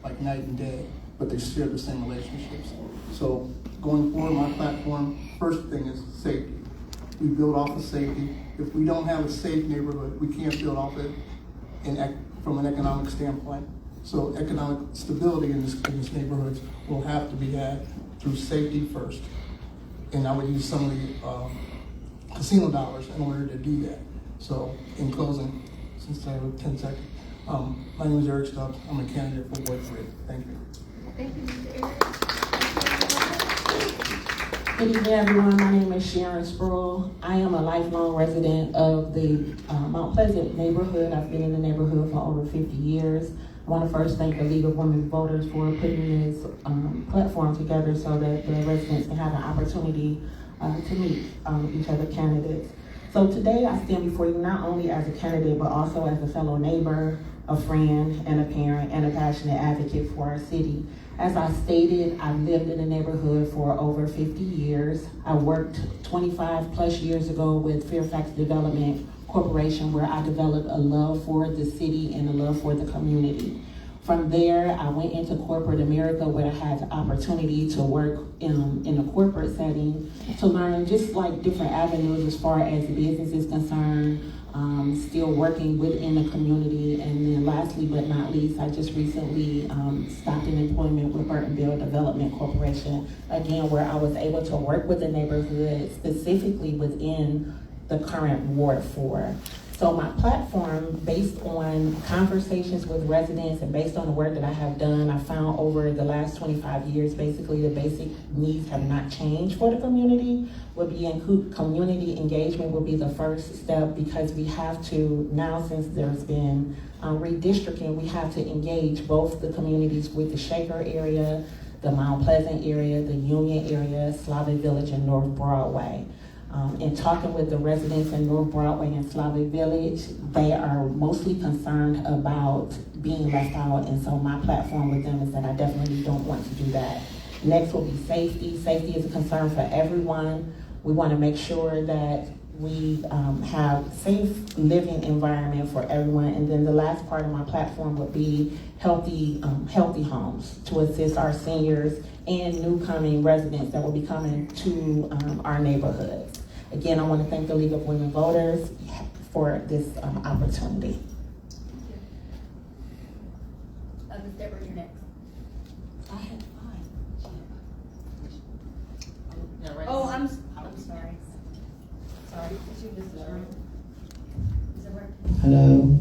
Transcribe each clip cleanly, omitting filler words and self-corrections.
like night and day, but they share the same relationships. So going forward, my platform, first thing is safety. We build off of safety. If we don't have a safe neighborhood, we can't build off it from an economic standpoint. So economic stability in these neighborhoods will have to be had through safety first. And I would use some of the casino dollars in order to do that. So in closing, since I have 10 seconds, my name is Eric Stubbs. I'm a candidate for Ward 3. Thank you. Thank you, Mr. Eric. Good evening, everyone. My name is Sharon Sproul. I am a lifelong resident of the Mount Pleasant neighborhood. I've been in the neighborhood for over 50 years. I want to first thank the League of Women Voters for putting this platform together so that the residents can have an opportunity to meet each other candidates. So today I stand before you not only as a candidate, but also as a fellow neighbor, a friend, and a parent, and a passionate advocate for our city. As I stated, I've lived in the neighborhood for over 50 years. I worked 25 plus years ago with Fairfax Development Corporation, where I developed a love for the city and a love for the community. From there, I went into corporate America, where I had the opportunity to work in a corporate setting to learn just like different avenues as far as the business is concerned, still working within the community. And then lastly but not least, I just recently stopped in employment with Burtonville Development Corporation, again, where I was able to work with the neighborhood, specifically within the current Ward 4. So my platform, based on conversations with residents and based on the work that I have done, I found over the last 25 years, basically the basic needs have not changed for the community. Community engagement will be the first step, because we have to, now since there's been redistricting, we have to engage both the communities with the Shaker area, the Mount Pleasant area, the Union area, Slavic Village, and North Broadway. In talking with the residents in North Broadway and Slavic Village, they are mostly concerned about being left out, and so my platform with them is that I definitely don't want to do that. Next will be safety. Safety is a concern for everyone. We want to make sure that we have safe living environment for everyone. And then the last part of my platform would be healthy homes to assist our seniors and new coming residents that will be coming to our neighborhoods. Again, I want to thank the League of Women Voters for this opportunity. Ms. Deborah, you're next. I had Oh, I'm sorry. Sorry, did you miss the room? Is that right? Hello.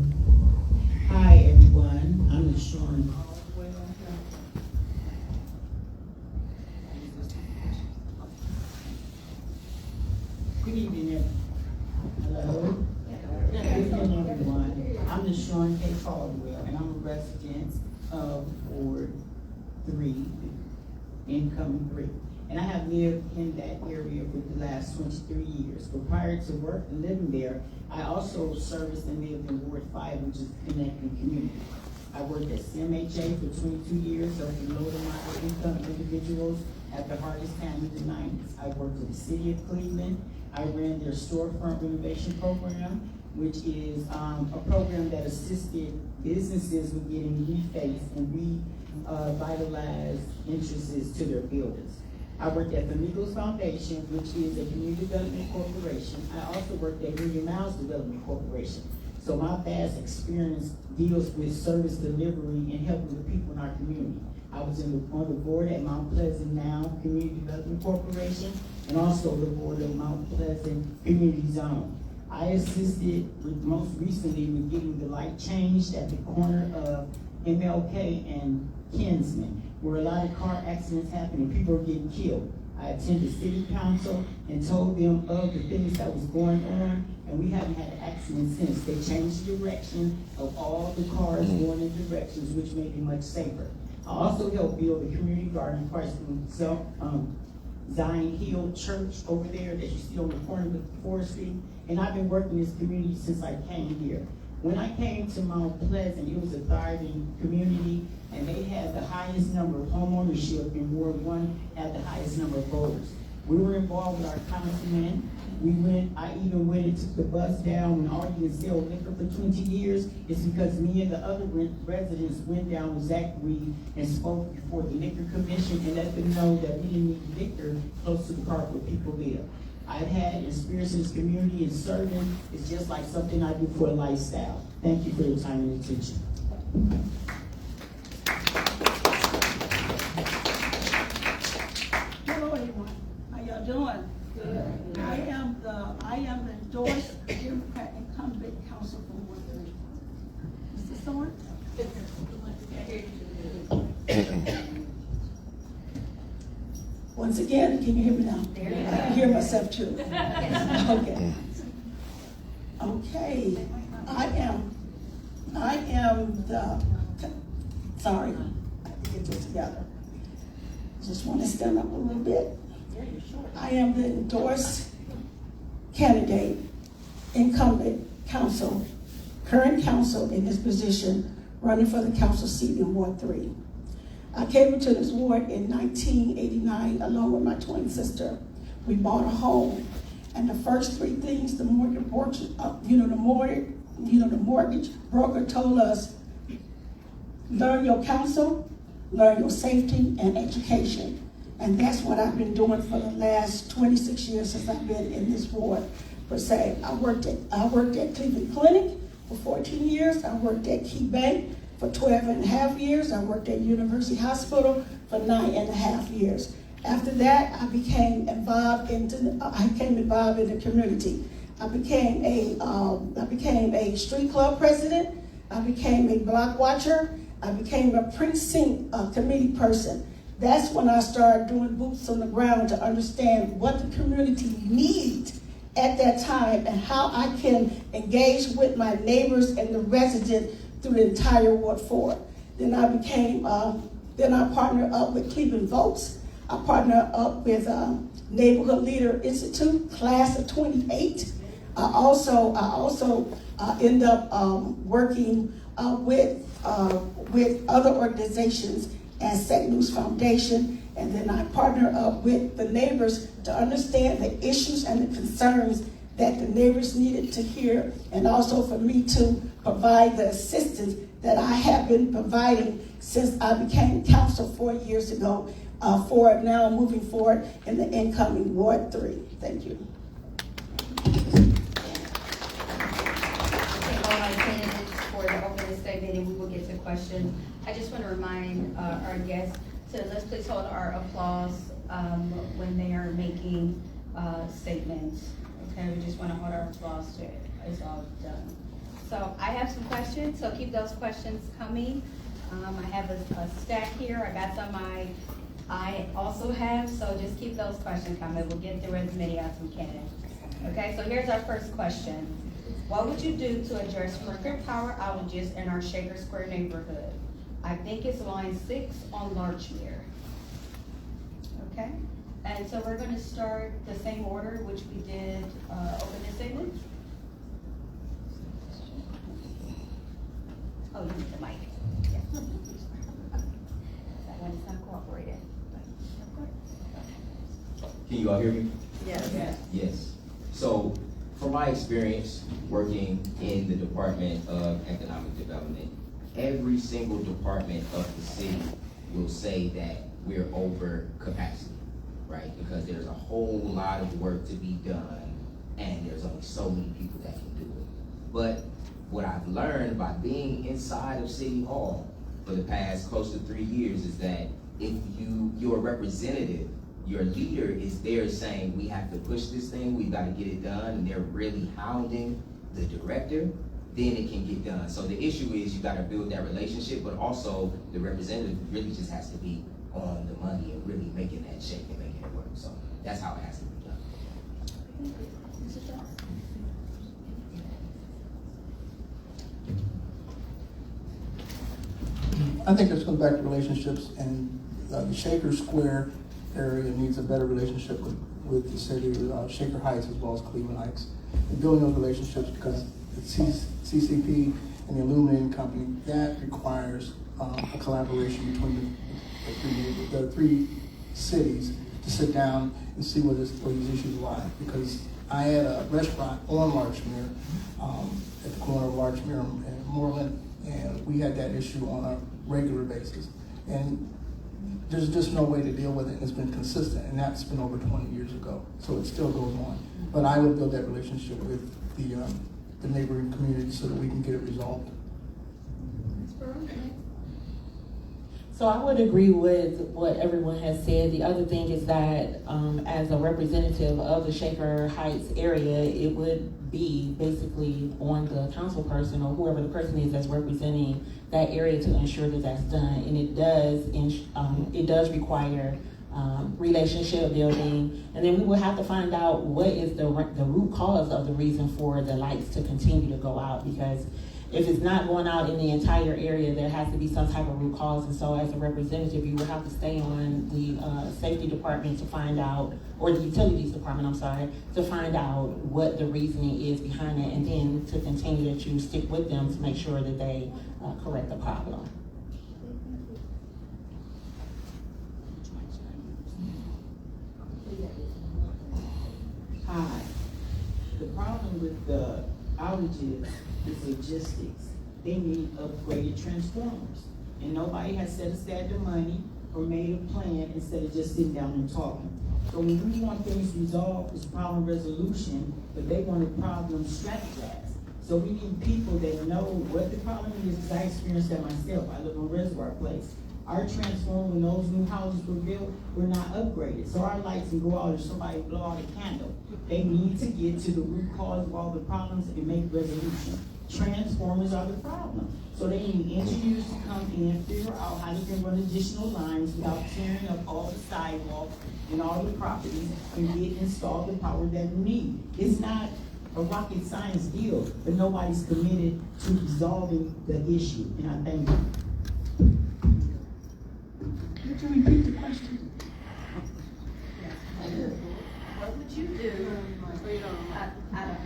Hi, everyone. I'm LaShawn. Good evening, hello. Good evening, everyone. I'm LaShawn K. Caldwell, and I'm a resident of Ward 3, incoming 3. And I have lived in that area for the last 23 years. But prior to work and living there, I also serviced and lived in Ward 5, which is connecting community. I worked at CMHA for 22 years, serving low to moderate income individuals at the hardest time in the 90s. I worked at the City of Cleveland. I ran their storefront renovation program, which is a program that assisted businesses with getting refaced and revitalized entrances to their buildings. I worked at the Amigos Foundation, which is a community development corporation. I also worked at Million Miles Development Corporation. So my vast experience deals with service delivery and helping the people in our community. I was on the board at Mount Pleasant Now Community Development Corporation, and also the board of Mount Pleasant Community Zone. I assisted most recently with getting the light changed at the corner of MLK and Kinsman, where a lot of car accidents happen and people are getting killed. I attended city council and told them of the things that was going on, and we haven't had an accident since. They changed the direction of all the cars going in directions, which made it much safer. I also helped build a community garden across from Zion Hill Church over there that you see on the corner with Forestry. And I've been working in this community since I came here. When I came to Mount Pleasant, it was a thriving community, and they had the highest number of home ownership, and Ward 1 had the highest number of voters. We were involved with our councilman I even went and took the bus down when all you can sell liquor for 20 years. It's because me and the other residents went down with Zach Reed and spoke before the liquor commission and let them know that we didn't need liquor close to the park where people live. I've had experience in this community, and serving is just like something I do for a lifestyle. Thank you for your time and attention. Hello, everyone. How y'all doing? Good. I am the endorsed Democrat incumbent council from Ward 3. Mr. Thorne? Once again, can you hear me now? I can hear myself too. Okay. Okay. I am the, sorry, I have to get this together. Just want to stand up a little bit. I am the endorsed candidate, incumbent council, current council in this position, running for the council seat in Ward 3. I came into this ward in 1989 along with my twin sister. We bought a home, and the first three things the mortgage broker told us: learn your counsel, learn your safety, and education. And that's what I've been doing for the last 26 years since I've been in this ward, per se. I worked at Cleveland Clinic for 14 years. I worked at Key Bank for 12 and a half years. I worked at University Hospital for 9 and a half years. After that, I became involved in the community. I became a street club president. I became a block watcher. I became a precinct committee person. That's when I started doing boots on the ground to understand what the community needs at that time and how I can engage with my neighbors and the residents through the entire Ward 4. Then I partnered up with Cleveland Votes. I partnered up with Neighborhood Leader Institute, class of 28. I also end up working with other organizations as St. Louis Foundation, and then I partner up with the neighbors to understand the issues and the concerns that the neighbors needed to hear, and also for me to provide the assistance that I have been providing since I became council 4 years ago, for now moving forward in the incoming Ward 3. Thank you. For the opening statement, and we will get to questions. I just want to remind our guests to let's please hold our applause when they are making statements. Okay, we just want to hold our applause to it. It's all done. So I have some questions, so keep those questions coming. I have a stack here. I got some I also have, so just keep those questions coming. We'll get through as many as we can. Okay, so here's our first question. What would you do to address frequent power outages in our Shaker Square neighborhood? I think it's line 6 on Larchmere. Okay, and so we're going to start the same order which we did opening statement. Oh, you need the mic. Yeah. That one is not cooperating. Can you all hear me? Yes. Yes. So, from my experience working in the Department of Economic Development, every single department of the city will say that we're over capacity, right? Because there's a whole lot of work to be done, and there's only so many people that can do it. But what I've learned by being inside of City Hall for the past close to 3 years is that if you're a representative, your leader is there saying, we have to push this thing, we've got to get it done, and they're really hounding the director, then it can get done. So the issue is you got to build that relationship, but also the representative really just has to be on the money and really making that shake and making it work. So that's how it has to be done. I think this comes back to relationships, and the Shaker Square area needs a better relationship with the city, Shaker Heights as well as Cleveland Heights. And building those relationships, because the CCP and the illuminating company, that requires a collaboration between the three cities to sit down and see where these issues lie. Because I had a restaurant on Larchmere, at the corner of Larchmere and Moreland, and we had that issue on a regular basis. And there's just no way to deal with it, and it's been consistent, and that's been over 20 years ago, so it still goes on. But I would build that relationship with the neighboring community so that we can get it resolved. So I would agree with what everyone has said. The other thing is that as a representative of the Shaker Heights area, it would be basically on the council person or whoever the person is that's representing that area to ensure that that's done. And it does require relationship building. And then we will have to find out what is the root cause of the reason for the lights to continue to go out, because if it's not going out in the entire area, there has to be some type of root cause. And so as a representative, you will have to stay on the safety department to find out, or the utilities department, I'm sorry, to find out what the reasoning is behind it, and then to continue that you stick with them to make sure that they correct the problem. Hi. The problem with the outages is logistics. They need upgraded transformers. And nobody has set aside the money or made a plan instead of just sitting down and talking. So when we want things resolved, it's problem resolution, but they want a problem strategized. So we need people that know what the problem is, because I experienced that myself. I live on Reservoir Place. Our transformer, when those new houses were built, were not upgraded. So our lights can go out if somebody blow out a candle. They need to get to the root cause of all the problems and make resolution. Transformers are the problem. So they need engineers to come in and figure out how they can run additional lines without tearing up all the sidewalks and all the properties and get installed the power that we need. It's not a rocket science deal, but nobody's committed to resolving the issue, and I thank you. Could you repeat the question? What would you do? I don't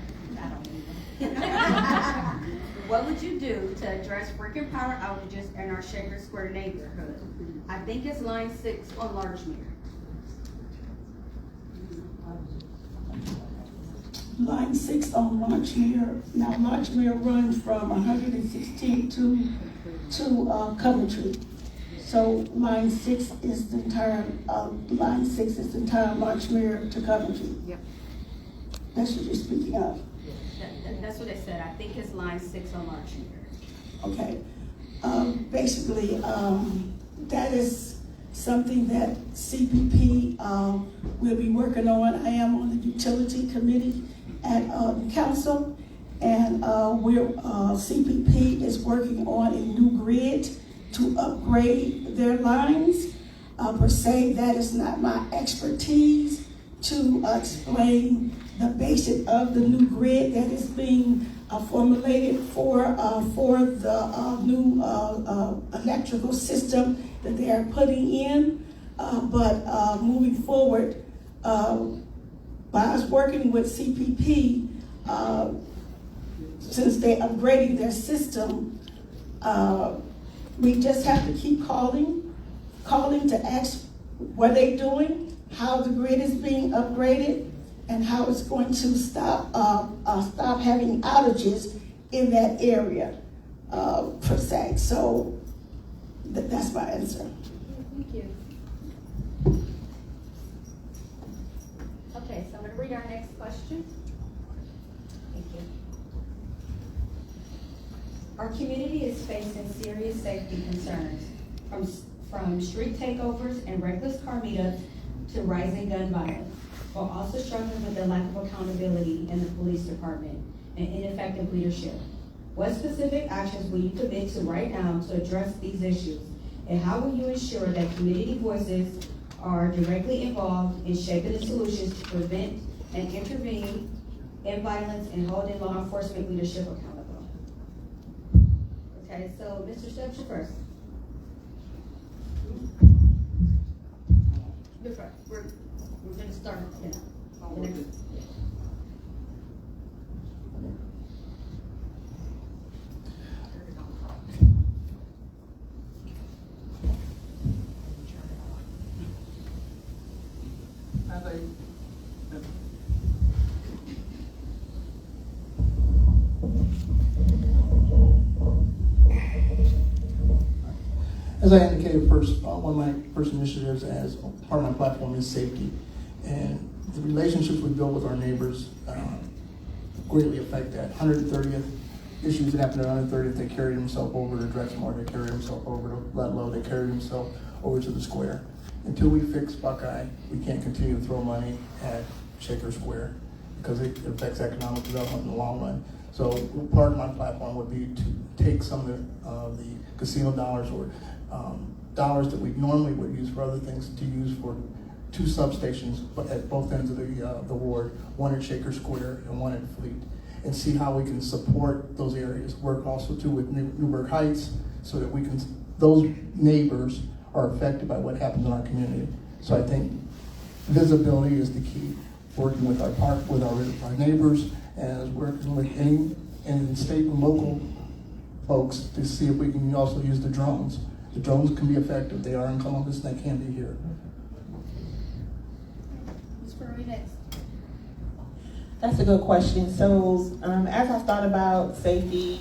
What would you do to address frequent power outages in our Shaker Square neighborhood? I think it's line 6 on Larchmere. Line 6 on Larchmere. Now Larchmere runs from 116 to Coventry. So line 6 is the entire Larchmere to Coventry. Yep. That's what you're speaking of. That's what they said. I think it's line 6 on Larchmere. Okay. Basically, that is something that CPP will be working on. I am on the utility committee at the council, and CPP is working on a new grid to upgrade their lines. Per se, that is not my expertise to explain the basic of the new grid that is being formulated for the new electrical system that they are putting in. But moving forward, by us working with CPP, since they're upgrading their system, we just have to keep calling to ask what they're doing, how the grid is being upgraded, and how it's going to stop having outages in that area, per se. So that's my answer. Thank you. Okay, so I'm going to read our next question. Thank you. Our community is facing serious safety concerns, from street takeovers and reckless car meetups to rising gun violence, while also struggling with the lack of accountability in the police department and ineffective leadership. What specific actions will you commit to right now to address these issues? And how will you ensure that community voices are directly involved in shaping the solutions to prevent and intervene in violence and holding law enforcement leadership accountable? Okay, so Mr. Stubbs, you first. You're first. We're gonna start, the next. As I indicated first, one of my first initiatives as part of my platform is safety. And the relationships we build with our neighbors greatly affect that. 130th, issues that happened at 130th, they carried themselves over to Drexmore, they carried themselves over to Ludlow, they carried themselves over to the square. Until we fix Buckeye, we can't continue to throw money at Shaker Square because it affects economic development in the long run. So part of my platform would be to take some of the casino dollars or dollars that we normally would use for other things to use for 2 substations at both ends of the ward, one at Shaker Square and one at Fleet, and see how we can support those areas. Work also too with Newburgh Heights so that we can, those neighbors are affected by what happens in our community. So I think visibility is the key. Working with our park, with our neighbors, and working with any and state and local folks to see if we can also use the drones. The drones can be effective. They are in Columbus and they can be here. Ms. Furry, next. That's a good question. So, as I've thought about safety,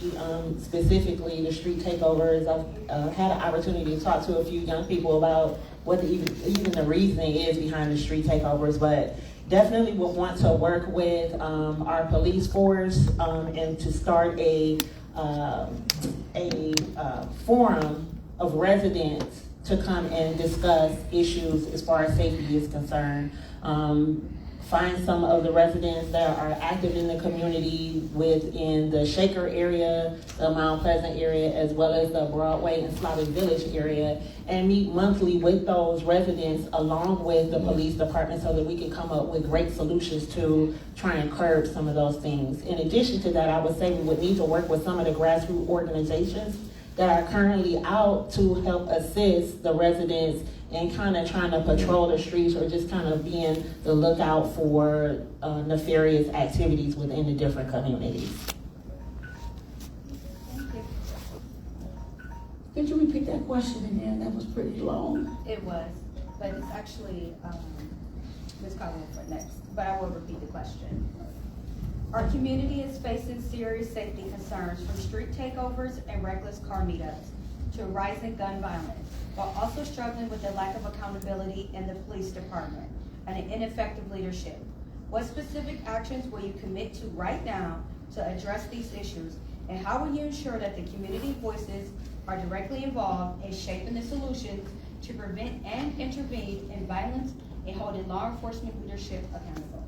specifically the street takeovers, I've had an opportunity to talk to a few young people about what even the reasoning is behind the street takeovers, but definitely would want to work with our police force and to start a forum of residents to come and discuss issues as far as safety is concerned. Find some of the residents that are active in the community within the Shaker area, the Mount Pleasant area, as well as the Broadway and Slavic Village area, and meet monthly with those residents along with the police department so that we can come up with great solutions to try and curb some of those things. In addition to that, I would say we would need to work with some of the grassroots organizations that are currently out to help assist the residents in kind of trying to patrol the streets or just kind of being the lookout for nefarious activities within the different communities. Thank you. Could you repeat that question again? That was pretty long. It was, but it's actually Ms. Collins for next, but I will repeat the question. Our community is facing serious safety concerns from street takeovers and reckless car meetups to rising gun violence, while also struggling with the lack of accountability in the police department and an ineffective leadership. What specific actions will you commit to right now to address these issues? And how will you ensure that the community voices are directly involved in shaping the solutions to prevent and intervene in violence and holding law enforcement leadership accountable?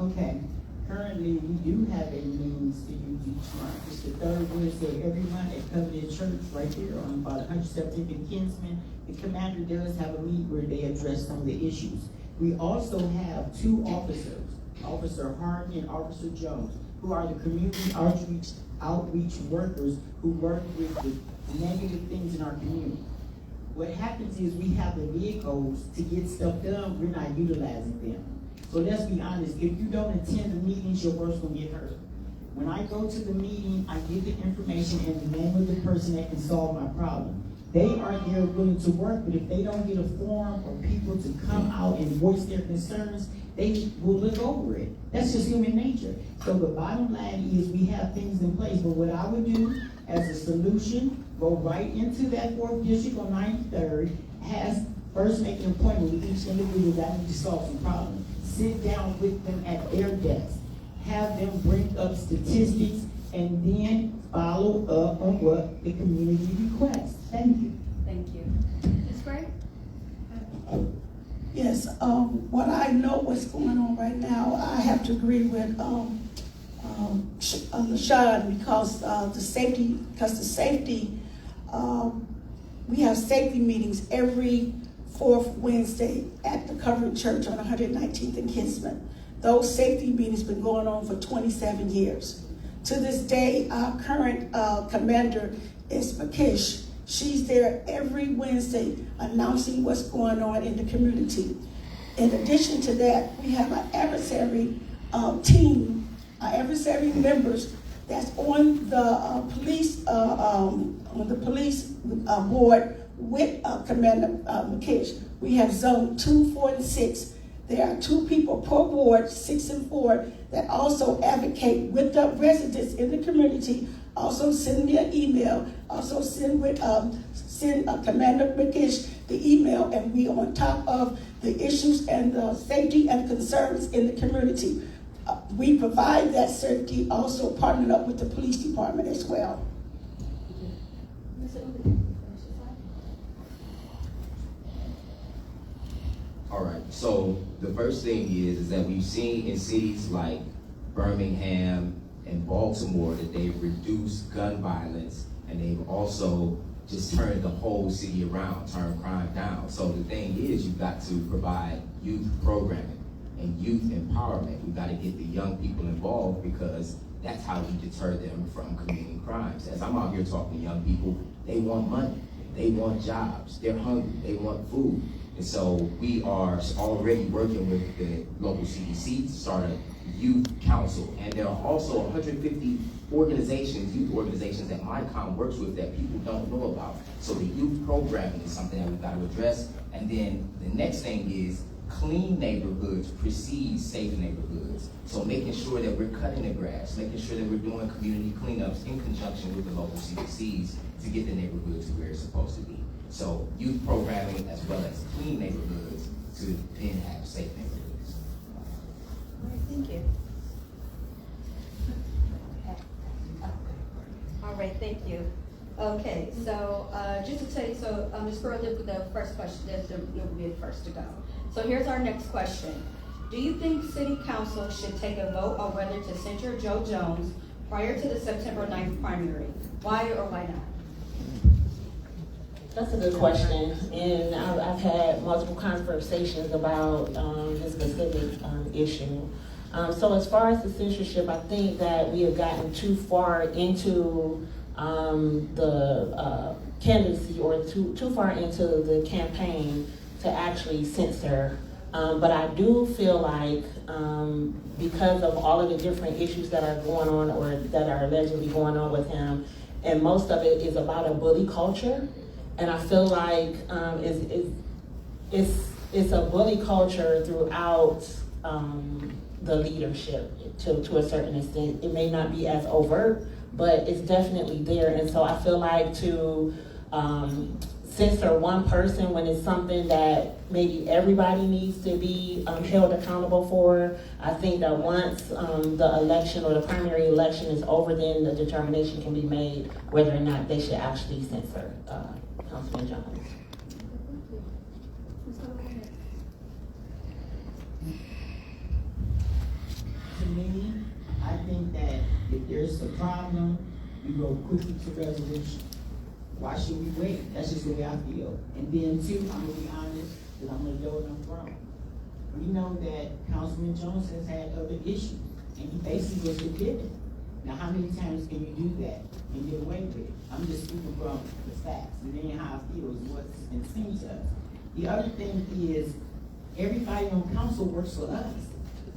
Okay, currently we do have a means to use each month. It's the third Wednesday every month at Covenant Church right there on about 117th and Kinsman. The commander does have a meet where they address some of the issues. We also have 2 officers, Officer Harden and Officer Jones, who are the community outreach workers who work with the negative things in our community. What happens is we have the vehicles to get stuff done, we're not utilizing them. So let's be honest, if you don't attend the meetings, your work's gonna get hurt. When I go to the meeting, I give the information and the name of the person that can solve my problem. They are there willing to work, but if they don't get a forum or people to come out and voice their concerns, they will look over it. That's just human nature. So the bottom line is we have things in place, but what I would do as a solution, go right into that 4th district on 93rd, first make an appointment with each individual that needs to solve some problems. Sit down with them at their desk. Have them bring up statistics and then follow up on what the community requests. Thank you. Thank you. Ms. Gray? Yes, what I know what's going on right now, I have to agree with LaShawn because the safety, we have safety meetings every 4th Wednesday at the Covenant Church on 119th and Kinsman. Those safety meetings been going on for 27 years. To this day, our current commander is Makish. She's there every Wednesday announcing what's going on in the community. In addition to that, we have an adversary team, adversary members that's on the police board with Commander Makish. We have zone 2, 4, and 6. There are 2 people per ward, 6 and 4, that also advocate with the residents in the community Also send me an email. Also send Commander McGish the email, and we on top of the issues and the safety and concerns in the community. We provide that safety, also partnered up with the police department as well. All right, so the first thing is that we've seen in cities like Birmingham and Baltimore that they've reduced gun violence, and they've also just turned the whole city around, turned crime down. So the thing is, you've got to provide youth programming and youth empowerment. We've got to get the young people involved, because that's how we deter them from committing crimes. As I'm out here talking to young people, they want money, they want jobs, they're hungry, they want food. And so we are already working with the local CDC to start a youth council. And there are also 150 organizations, youth organizations that MyCom works with that people don't know about. So the youth programming is something that we've got to address. And then the next thing is clean neighborhoods precedes safe neighborhoods. So making sure that we're cutting the grass, making sure that we're doing community cleanups in conjunction with the local CDCs to get the neighborhoods to where it's supposed to be. So youth programming as well as clean neighborhoods to then have safe neighborhoods. All right, thank you. All right, thank you. Okay, so just to tell you, so Ms. Furley, the first question, you'll be the first to go. So here's our next question. Do you think City Council should take a vote on whether to censure Joe Jones prior to the September 9th primary? Why or why not? That's a good question, and I've had multiple conversations about this specific issue. So as far as the censorship, I think that we have gotten too far into the candidacy, or too far into the campaign to actually censor. But I do feel like because of all of the different issues that are going on, or that are allegedly going on with him, and most of it is about a bully culture. And I feel like it's a bully culture throughout the leadership to a certain extent. It may not be as overt, but it's definitely there. And so I feel like to censor one person when it's something that maybe everybody needs to be held accountable for, I think that once the election or the primary election is over, then the determination can be made whether or not they should actually censor Councilman Jones. To me, I think that if there's a problem, we go quickly to resolution. Why should we wait? That's just the way I feel. And then two, I'm gonna be honest, because I'm an adult and I'm grown. We know that Councilman Jones has had other issues, and he basically was forgiven. Now, how many times can you do that and get away with it? I'm just speaking from the facts, and then how I feel is what's been seen to us. The other thing is, everybody on council works for us.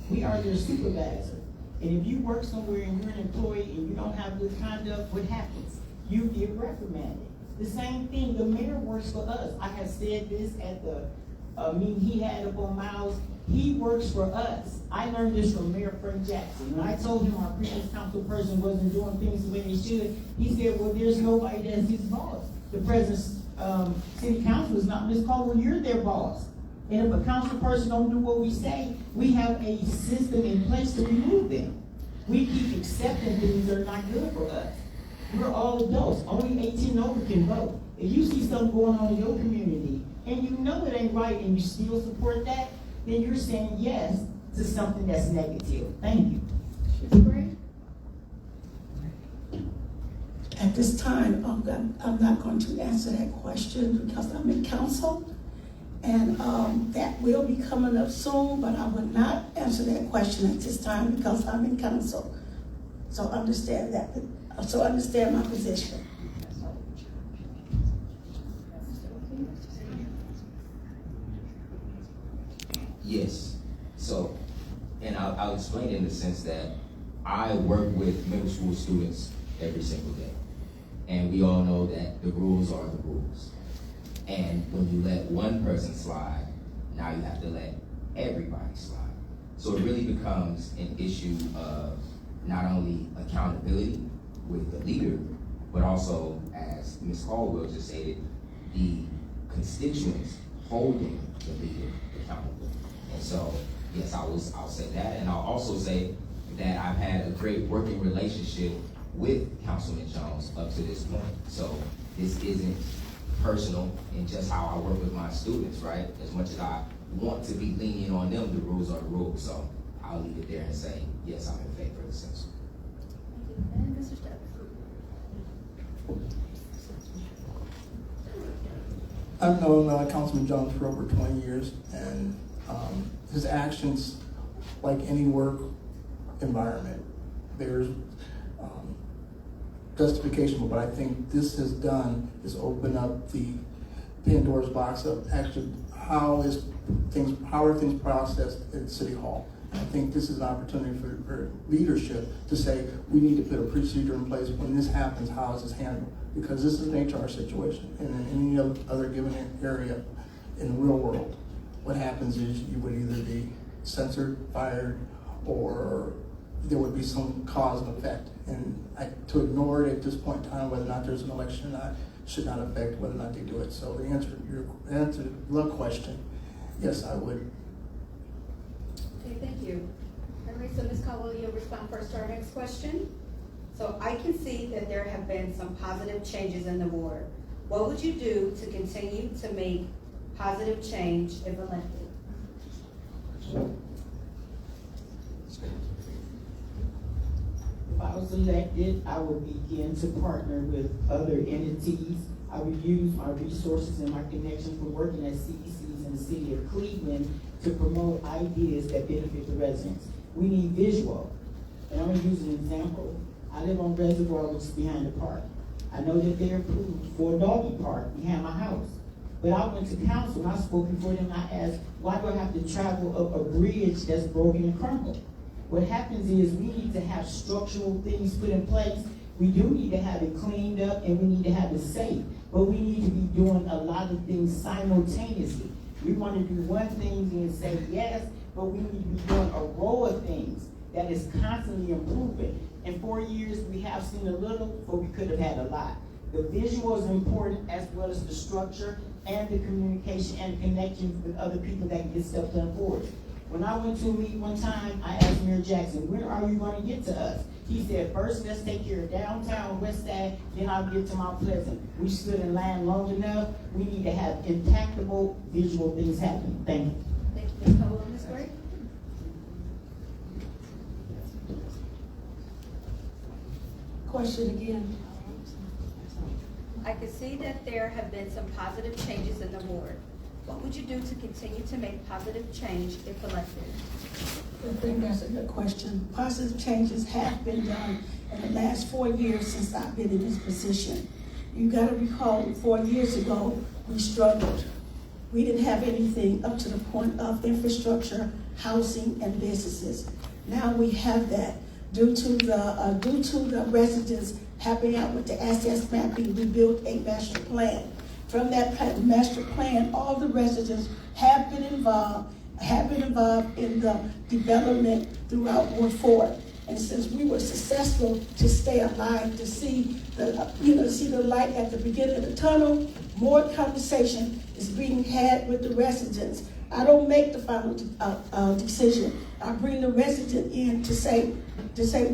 We are their supervisor. And if you work somewhere and you're an employee and you don't have good conduct, what happens? You get reprimanded. The same thing, the mayor works for us. I have said this at the meeting he had up on Miles. He works for us. I learned this from Mayor Frank Jackson. When I told him our previous council person wasn't doing things the way they should, he said, well, there's nobody that's his boss. The president's city council is not Ms. Caldwell, you're their boss. And if a council person don't do what we say, we have a system in place to remove them. We keep accepting things that are not good for us. We're all adults. Only 18 and over can vote. If you see something going on in your community and you know it ain't right and you still support that, then you're saying yes to something that's negative. Thank you. At this time, I'm not going to answer that question because I'm in council. And that will be coming up soon, but I will not answer that question at this time because I'm in council. So understand that. So understand my position. Yes. So, and I'll explain in the sense that I work with middle school students every single day. And we all know that the rules are the rules. And when you let one person slide, now you have to let everybody slide. So it really becomes an issue of not only accountability, with the leader, but also, as Ms. Caldwell just stated, the constituents holding the leader accountable. And so, yes, I'll say that, and I'll also say that I've had a great working relationship with Councilman Jones up to this point. So this isn't personal in just how I work with my students, right? As much as I want to be lenient on them, the rules are the rules. So I'll leave it there and say, yes, I'm in favor of the censor. Thank you. And Mr. Steps? I've known Councilman Jones for over 20 years, and his actions, like any work environment, there's justification. But what I think this has done is open up the Pandora's box of actually how are things processed at City Hall. And I think this is an opportunity for leadership to say, we need to put a procedure in place when this happens, how is this handled? Because this is an HR situation, and in any other given area in the real world, what happens is you would either be censored, fired, or there would be some cause and effect. And to ignore it at this point in time, whether or not there's an election or not, should not affect whether or not they do it. So the answer to the question, yes, I would. Okay, thank you. All right, so Ms. Caldwell, you'll respond first to our next question. So I can see that there have been some positive changes in the ward. What would you do to continue to make positive change if elected? If I was elected, I would begin to partner with other entities. I would use my resources and my connections with working at CECs in the city of Cleveland to promote ideas that benefit the residents. We need visual. And I'm gonna use an example. I live on Reservoir, which is behind the park. I know that they're approved for a doggy park behind my house. But I went to council and I spoke before them and I asked, why do I have to travel up a bridge that's broken and crumbled? What happens is we need to have structural things put in place. We do need to have it cleaned up and we need to have it safe. But we need to be doing a lot of things simultaneously. We want to do one thing and say yes, but we need to be doing a row of things that is constantly improving. In 4 years, we have seen a little, but we could have had a lot. The visual is important as well as the structure and the communication and connection with other people that can get stuff done for us. When I went to a meeting one time, I asked Mayor Jackson, when are you going to get to us? He said, first let's take care of downtown West Side, then I'll get to Mount Pleasant. We stood in line long enough. We need to have impactable visual things happen. Thank you. Thank you, Ms. Caldwell. Ms. Gray? Question again. I can see that there have been some positive changes in the ward. What would you do to continue to make positive change if elected? I think that's a good question. Positive changes have been done in the last 4 years since I've been in this position. You gotta recall, 4 years ago, we struggled. We didn't have anything up to the point of infrastructure, housing, and businesses. Now we have that. Due to the residents helping out with the assets mapping, we built a master plan. From that master plan, all the residents have been involved in the development throughout Ward 4. And since we were successful to stay alive, to see the light at the beginning of the tunnel, more conversation is being had with the residents. I don't make the final decision. I bring the resident in to say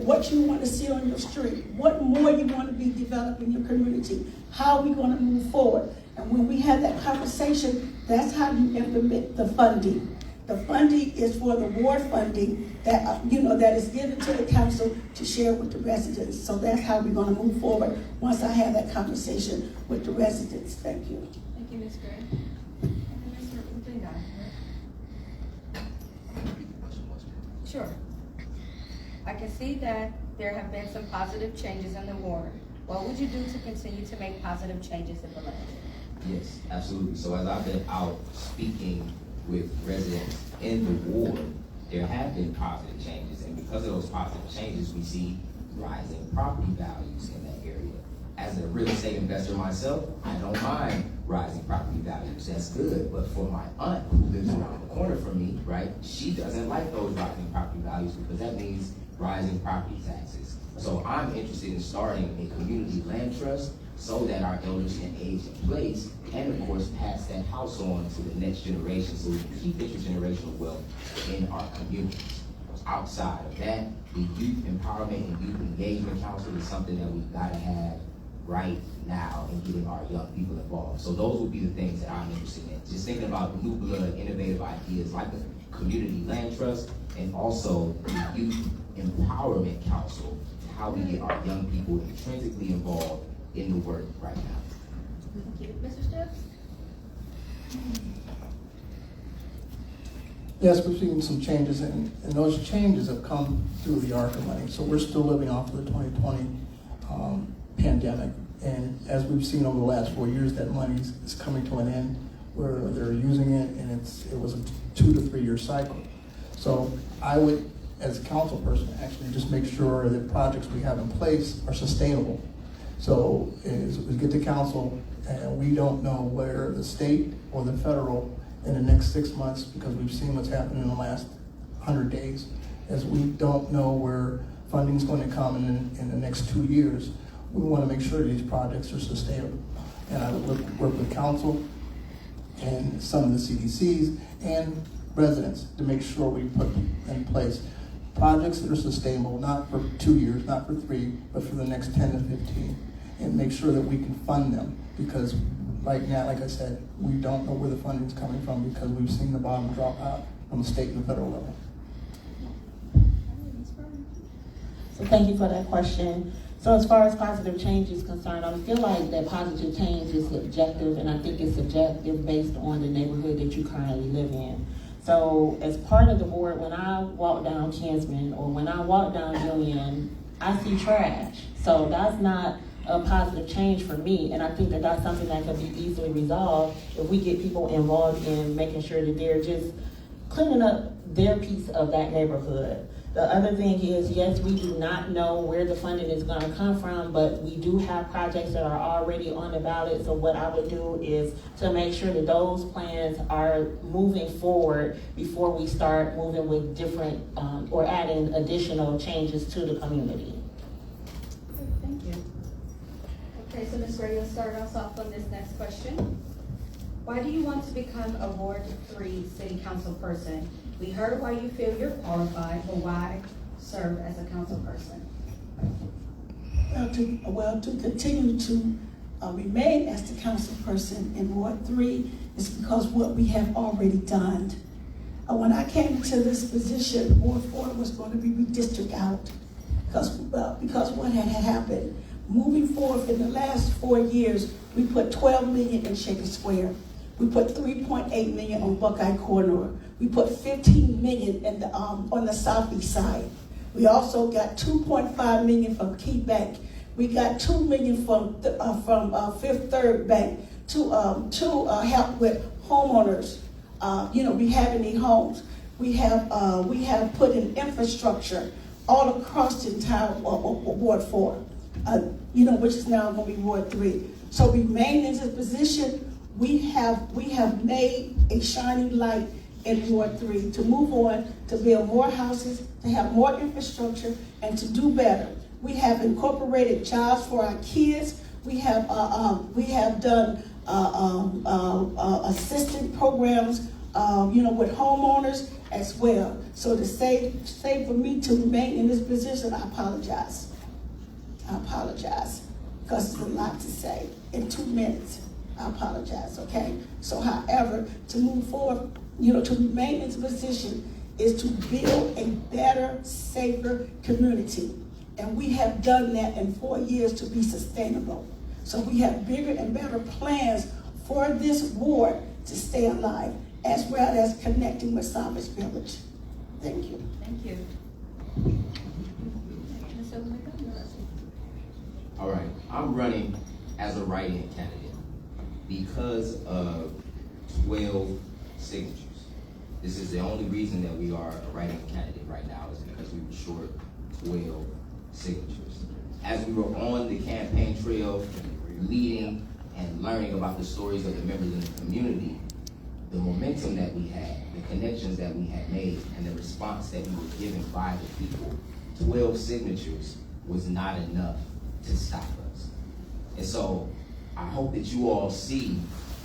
what you want to see on your street, what more you want to be developed in your community, how we going to move forward. And when we have that conversation, that's how you implement the funding. The funding is for the ward funding that that is given to the council to share with the residents. So that's how we're going to move forward once I have that conversation with the residents. Thank you. Thank you, Ms. Gray. And Mr. Utinga. Sure. I can see that there have been some positive changes in the ward. What would you do to continue to make positive changes if elected? Yes, absolutely. So as I've been out speaking with residents in the ward, there have been positive changes, and because of those positive changes, we see rising property values in that area. As a real estate investor myself, I don't mind rising property values. That's good. But for my aunt who lives around the corner from me, right, she doesn't like those rising property values because that means rising property taxes. So I'm interested in starting a community land trust so that our elders can age in place and of course pass that house on to the next generation so we can keep intergenerational wealth in our communities. Outside of that, the Youth Empowerment and Youth Engagement Council is something that we've got to have right now in getting our young people involved. So those would be the things that I'm interested in. Just thinking about new blood, innovative ideas like a community land trust and also the Youth Empowerment Council, how we get our young people intrinsically involved in the work right now. Thank you. Mr. Stibbs? Yes, we've seen some changes, and those changes have come through the ARPA money. So we're still living off of the 2020 pandemic. And as we've seen over the last 4 years, that money is coming to an end where they're using it, and it was a 2 to 3 year cycle. So I would, as a council person, actually just make sure that projects we have in place are sustainable. So as we get to council, and we don't know where the state or the federal in the next 6 months, because we've seen what's happened in the last 100 days, as we don't know where funding's going to come in the next 2 years. We want to make sure these projects are sustainable. And I would work with council and some of the CDCs and residents to make sure we put in place projects that are sustainable, not for 2 years, not for 3, but for the next 10 to 15, and make sure that we can fund them. Because right now, like I said, we don't know where the funding's coming from because we've seen the bottom drop out from the state and the federal level. So thank you for that question. So as far as positive change is concerned, I feel like that positive change is subjective, and I think it's subjective based on the neighborhood that you currently live in. So as part of the board, when I walk down Kinsman or when I walk down Julian, I see trash. So that's not a positive change for me, and I think that that's something that can be easily resolved if we get people involved in making sure that they're just cleaning up their piece of that neighborhood. The other thing is, yes, we do not know where the funding is going to come from, but we do have projects that are already on the ballot. So what I would do is to make sure that those plans are moving forward before we start moving with different or adding additional changes to the community. Thank you. Okay, so Ms. Gray, you'll start us off on this next question. Why do you want to become a Ward 3 City Council person? We heard why you feel you're qualified, but why serve as a council person? To continue to remain as the council person in Ward 3 is because what we have already done. When I came into this position, Ward 4 was going to be redistricted out because what had happened. Moving forward in the last 4 years, we put $12 million in Shaker Square. We put $3.8 million on Buckeye Corridor. We put $15 million in the, on the southeast side. We also got $2.5 million from Key Bank. We got $2 million from Fifth Third Bank to help with homeowners, rehabbing their homes. We have put in infrastructure all across the entire Ward 4, which is now going to be Ward 3. So remain in this position. We have made a shining light in Ward 3 to move on, to build more houses, to have more infrastructure, and to do better. We have incorporated jobs for our kids. We have done assistant programs, with homeowners as well. So to say for me to remain in this position, I apologize. Because it's a lot to say in 2 minutes. I apologize, okay? So however, to move forward, to remain in this position is to build a better, safer community. And we have done that in 4 years to be sustainable. So we have bigger and better plans for this ward to stay alive, as well as connecting with Salvage Village. Thank you. Thank you. All right, I'm running as a write-in candidate because of 12 signatures. This is the only reason that we are a write-in candidate right now is because we were short 12 signatures. As we were on the campaign trail, meeting and learning about the stories of the members in the community, the momentum that we had, the connections that we had made, and the response that we were given by the people 12 signatures was not enough to stop us. And so I hope that you all see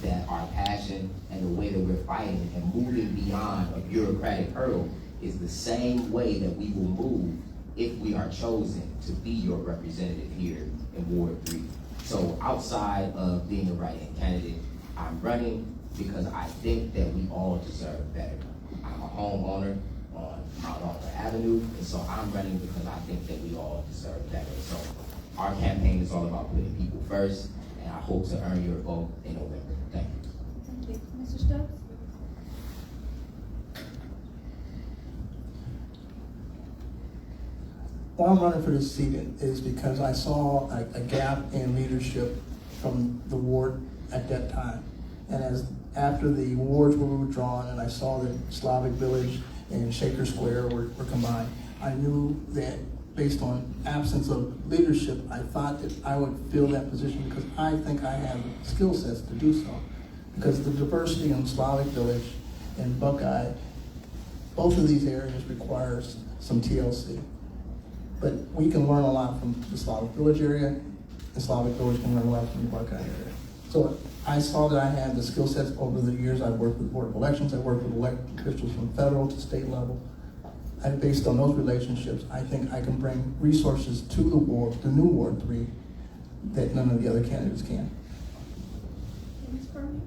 that our passion and the way that we're fighting and moving beyond a bureaucratic hurdle is the same way that we will move if we are chosen to be your representative here in Ward 3. So outside of being a write-in candidate, I'm running because I think that we all deserve better. I'm a homeowner on Mount Oliver Avenue, and so I'm running because I think that we all deserve better. So our campaign is all about putting people first, and I hope to earn your vote in November. Thank you. Thank you. Mr. Stubbs? Why I'm running for this seat is because I saw a gap in leadership from the ward at that time. And after the wards were withdrawn and I saw that Slavic Village and Shaker Square were combined, I knew that based on absence of leadership, I thought that I would fill that position because I think I have skill sets to do so. Because the diversity in Slavic Village and Buckeye, both of these areas requires some TLC. But we can learn a lot from the Slavic Village area, and Slavic Village can learn a lot from the Buckeye area. So I saw that I had the skill sets over the years. I've worked with Board of Elections, I've worked with elected officials from federal to state level. And based on those relationships, I think I can bring resources to the ward, the new Ward 3, that none of the other candidates can. Ms. Berman?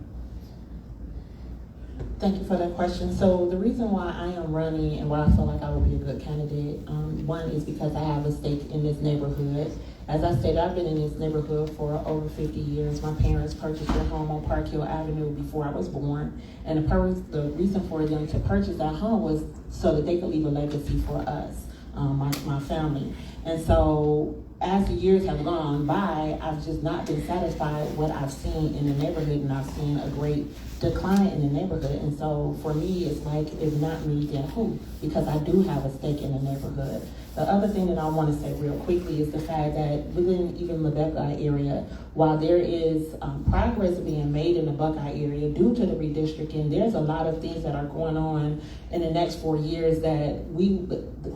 Thank you for that question. So the reason why I am running and why I feel like I will be a good candidate, one is because I have a stake in this neighborhood. As I stated, I've been in this neighborhood for over 50 years. My parents purchased their home on Park Hill Avenue before I was born. And the reason for them to purchase that home was so that they could leave a legacy for us, my family. And so as the years have gone by, I've just not been satisfied with what I've seen in the neighborhood, and I've seen a great decline in the neighborhood. And so for me, it's like, if not me, then who? Because I do have a stake in the neighborhood. The other thing that I want to say real quickly is the fact that within even the Buckeye area, while there is progress being made in the Buckeye area due to the redistricting, there's a lot of things that are going on in the next 4 years that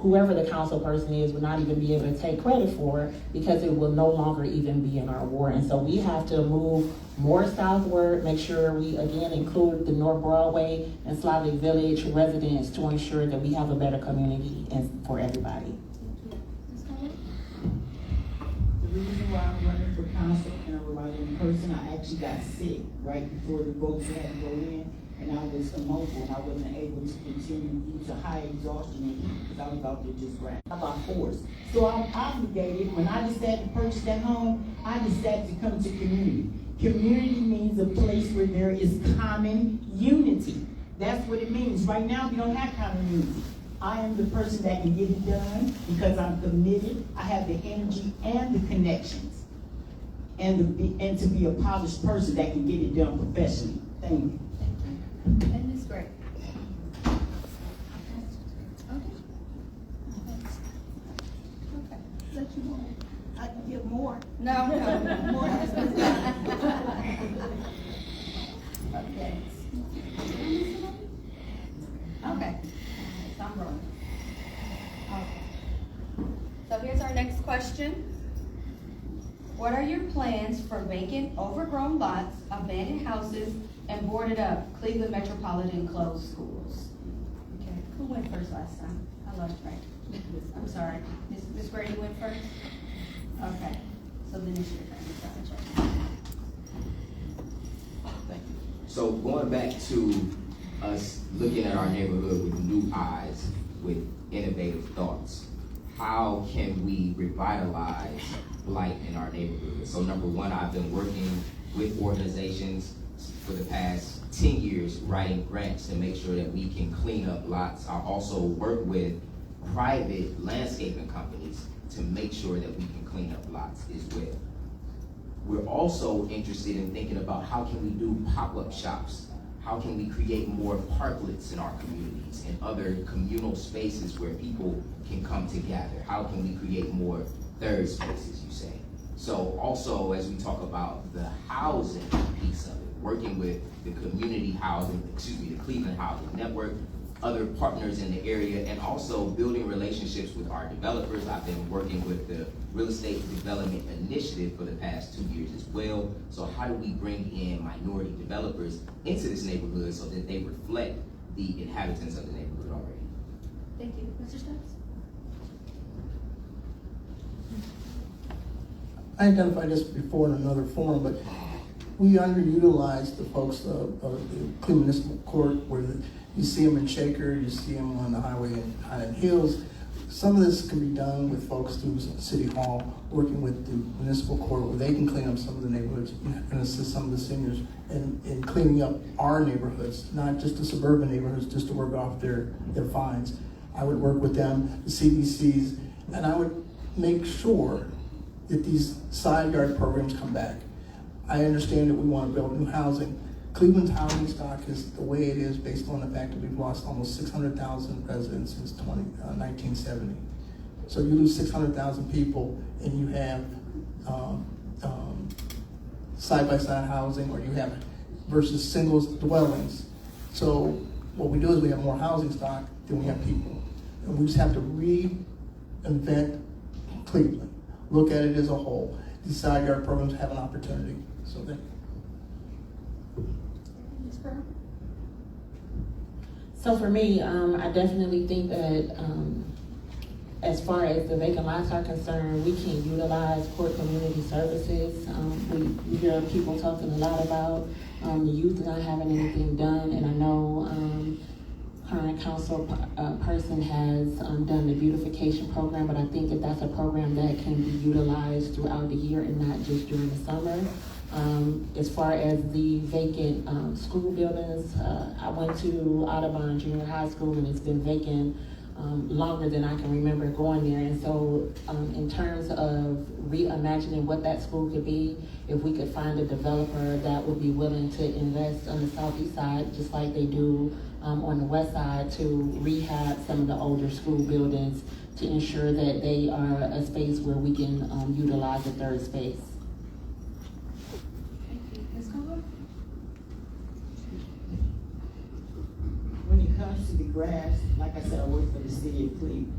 whoever the council person is will not even be able to take credit for, because it will no longer even be in our ward. And so we have to move more southward, make sure we again include the North Broadway and Slavic Village residents to ensure that we have a better community and for everybody. The reason why I'm running for council and I'm running in person, I actually got sick right before the votes had to go in, and I was immobile and I wasn't able to continue due to high exhaustion and heat because I was out there just right by force. So I'm obligated. When I decided to purchase that home, I decided to come to community. Community means a place where there is common unity. That's what it means. Right now, we don't have common unity. I am the person that can get it done because I'm committed. I have the energy and the connections, and to be a polished person that can get it done professionally. Thank you. And Ms. Gray? Okay. Let you know, I can give more. No. More. Okay. Okay. So I'm rolling. Okay. So here's our next question. What are your plans for vacant, overgrown lots, abandoned houses, and boarded up Cleveland Metropolitan closed schools? Okay, who went first last time? I lost track. I'm sorry. Ms. Gray, you went first? Okay, so then it's your turn. Thank you. So going back to us looking at our neighborhood with new eyes, with innovative thoughts, how can we revitalize blight in our neighborhood? So number one, I've been working with organizations for the past 10 years, writing grants to make sure that we can clean up lots. I also work with private landscaping companies to make sure that we can clean up lots as well. We're also interested in thinking about how can we do pop-up shops? How can we create more parklets in our communities and other communal spaces where people can come together? How can we create more third spaces, you say? So also, as we talk about the housing piece of it, working with the community housing, the Cleveland Housing Network, other partners in the area, and also building relationships with our developers. I've been working with the Real Estate Development Initiative for the past 2 years as well. So how do we bring in minority developers into this neighborhood so that they reflect the inhabitants of the neighborhood already? Thank you. Mr. Stokes? I identified this before in another forum, but we underutilize the folks of the Cleveland Municipal Court, where you see them in Shaker, you see them on the highway in Highland Hills. Some of this can be done with folks through City Hall, working with the municipal court, where they can clean up some of the neighborhoods and assist some of the seniors in cleaning up our neighborhoods, not just the suburban neighborhoods, just to work off their fines. I would work with them, the CBCs, and I would make sure that these side yard programs come back. I understand that we want to build new housing. Cleveland's housing stock is the way it is based on the fact that we've lost almost 600,000 residents since 1970. So you lose 600,000 people and you have side-by-side housing, or you have versus singles dwellings. So what we do is we have more housing stock than we have people. And we just have to reinvent Cleveland. Look at it as a whole. These side yard programs have an opportunity. So thank you. Ms. Brown? So for me, I definitely think that as far as the vacant lots are concerned, we can utilize court community services. We hear people talking a lot about the youth not having anything done, and I know current council person has done the beautification program, but I think that that's a program that can be utilized throughout the year and not just during the summer. As far as the vacant school buildings, I went to Audubon Junior High School, and it's been vacant longer than I can remember going there. And so in terms of reimagining what that school could be, if we could find a developer that would be willing to invest on the southeast side, just like they do on the west side, to rehab some of the older school buildings to ensure that they are a space where we can utilize a third space. Thank you. Ms. Comer? When it comes to the grass, like I said, I work for the city of Cleveland.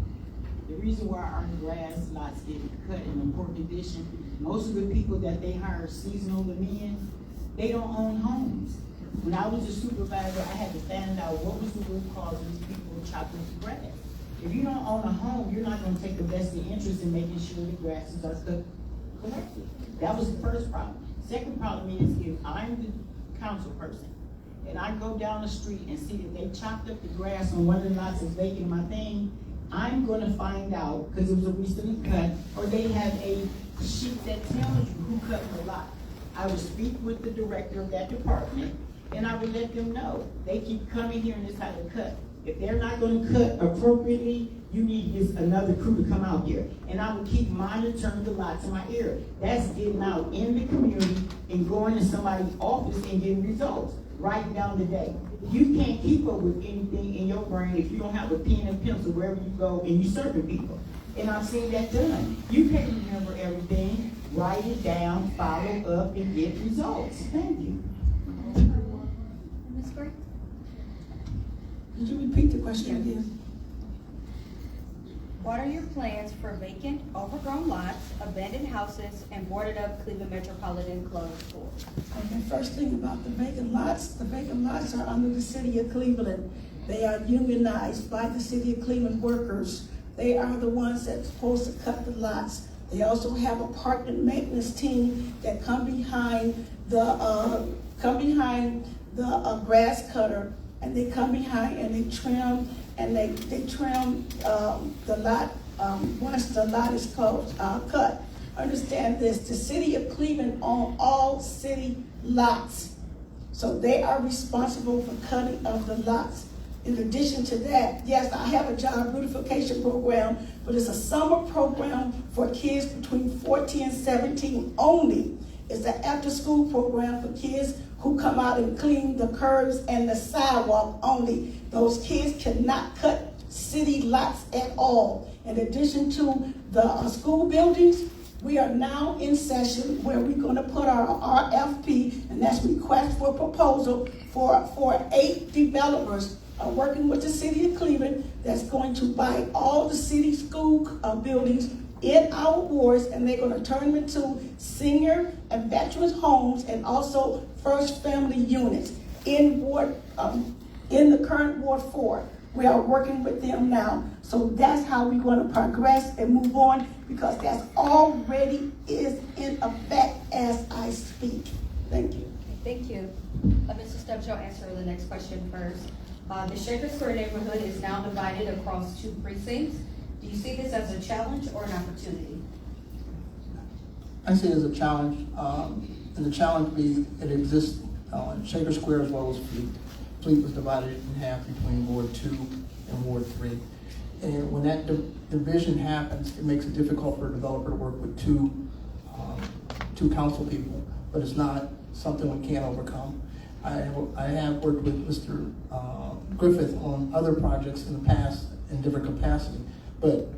The reason why our grass lots get cut in poor condition, most of the people that they hire seasonal men, they don't own homes. When I was a supervisor, I had to find out what was the root cause of these people chopping the grass. If you don't own a home, you're not gonna take a vested interest in making sure the grasses are cut correctly. That was the first problem. Second problem is, if I'm the council person and I go down the street and see that they chopped up the grass on one of the lots that's vacant my thing, I'm gonna find out, because it was a recently cut, or they have a sheet that tells you who cut the lot. I would speak with the director of that department, and I would let them know. They keep coming here and this how to cut. If they're not gonna cut appropriately, you need this another crew to come out here. And I would keep monitoring the lots in my area. That's getting out in the community and going to somebody's office and getting results, writing down the day. You can't keep up with anything in your brain if you don't have a pen and pencil wherever you go and you serving people. And I've seen that done. You can't remember everything. Write it down, follow up, and get results. Thank you. Ms. Gray? Could you repeat the question again? What are your plans for vacant, overgrown lots, abandoned houses, and boarded up Cleveland Metropolitan Closed Schools? Okay, first thing about the vacant lots are under the city of Cleveland. They are unionized by the city of Cleveland workers. They are the ones that's supposed to cut the lots. They also have a park and maintenance team that come behind the grass cutter, and they come behind and they trim the lot once the lot is cut. Understand this: the city of Cleveland owns all city lots, so they are responsible for cutting of the lots. In addition to that, yes, I have a job beautification program, but it's a summer program for kids between 14 and 17 only. It's an after-school program for kids who come out and clean the curbs and the sidewalk only. Those kids cannot cut city lots at all. In addition to the school buildings, we are now in session where we're going to put our RFP, and that's request for proposal for 8 developers working with the city of Cleveland, that's going to buy all the city school buildings in our wards, and they're gonna turn them into senior and veterans homes and also first family units in Ward, in the current Ward 4. We are working with them now. So that's how we're gonna progress and move on, because that's already is in effect as I speak. Thank you. Thank you. Mrs. Stubbs, you'll answer the next question first. The Shaker Square neighborhood is now divided across 2 precincts. Do you see this as a challenge or an opportunity? I see it as a challenge, and the challenge be it exists in Shaker Square as well as Fleet. Fleet was divided in half between Ward 2 and Ward 3. And when that division happens, it makes it difficult for a developer to work with two council people, but it's not something we can't overcome. I have worked with Mr. Griffith on other projects in the past in different capacity, but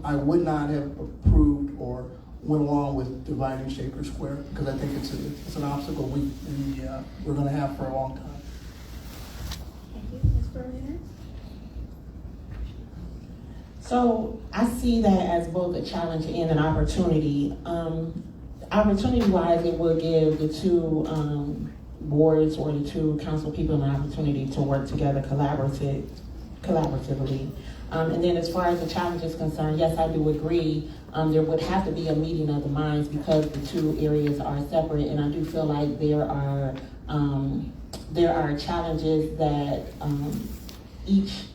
I would not have approved or went along with dividing Shaker Square, because I think it's an obstacle we're going to have for a long time. Thank you. Ms. Berliner? So I see that as both a challenge and an opportunity. Opportunity-wise, it will give the 2 boards or the 2 council people an opportunity to work together collaboratively. And then as far as the challenge is concerned, yes, I do agree. There would have to be a meeting of the minds because the 2 areas are separate, and I do feel like there are challenges that each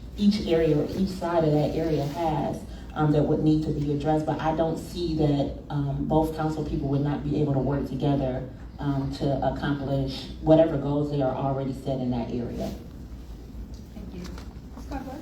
area or each side of that area has that would need to be addressed. But I don't see that both council people would not be able to work together to accomplish whatever goals they are already set in that area. Thank you. Ms. Carver?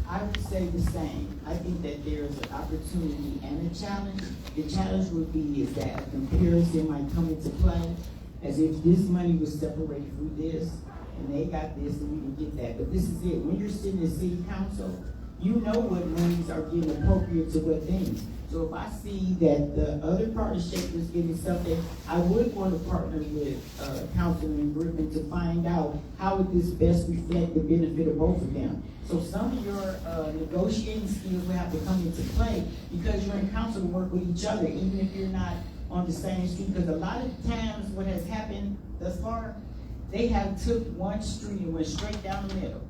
I would say the same. I think that there's an opportunity and a challenge. The challenge would be is that a comparison might come into play, as if this money was separated from this, and they got this and we can get that. But this is it. When you're sitting in city council, you know what monies are getting appropriate to what things. So if I see that the other part of Shaker is getting something, I would want to partner with Councilman Griffin to find out how would this best reflect the benefit of both of them. So some of your negotiating skills will have to come into play, because you're in council to work with each other, even if you're not on the same street. Because a lot of times what has happened thus far, they have took one street and went straight down the middle.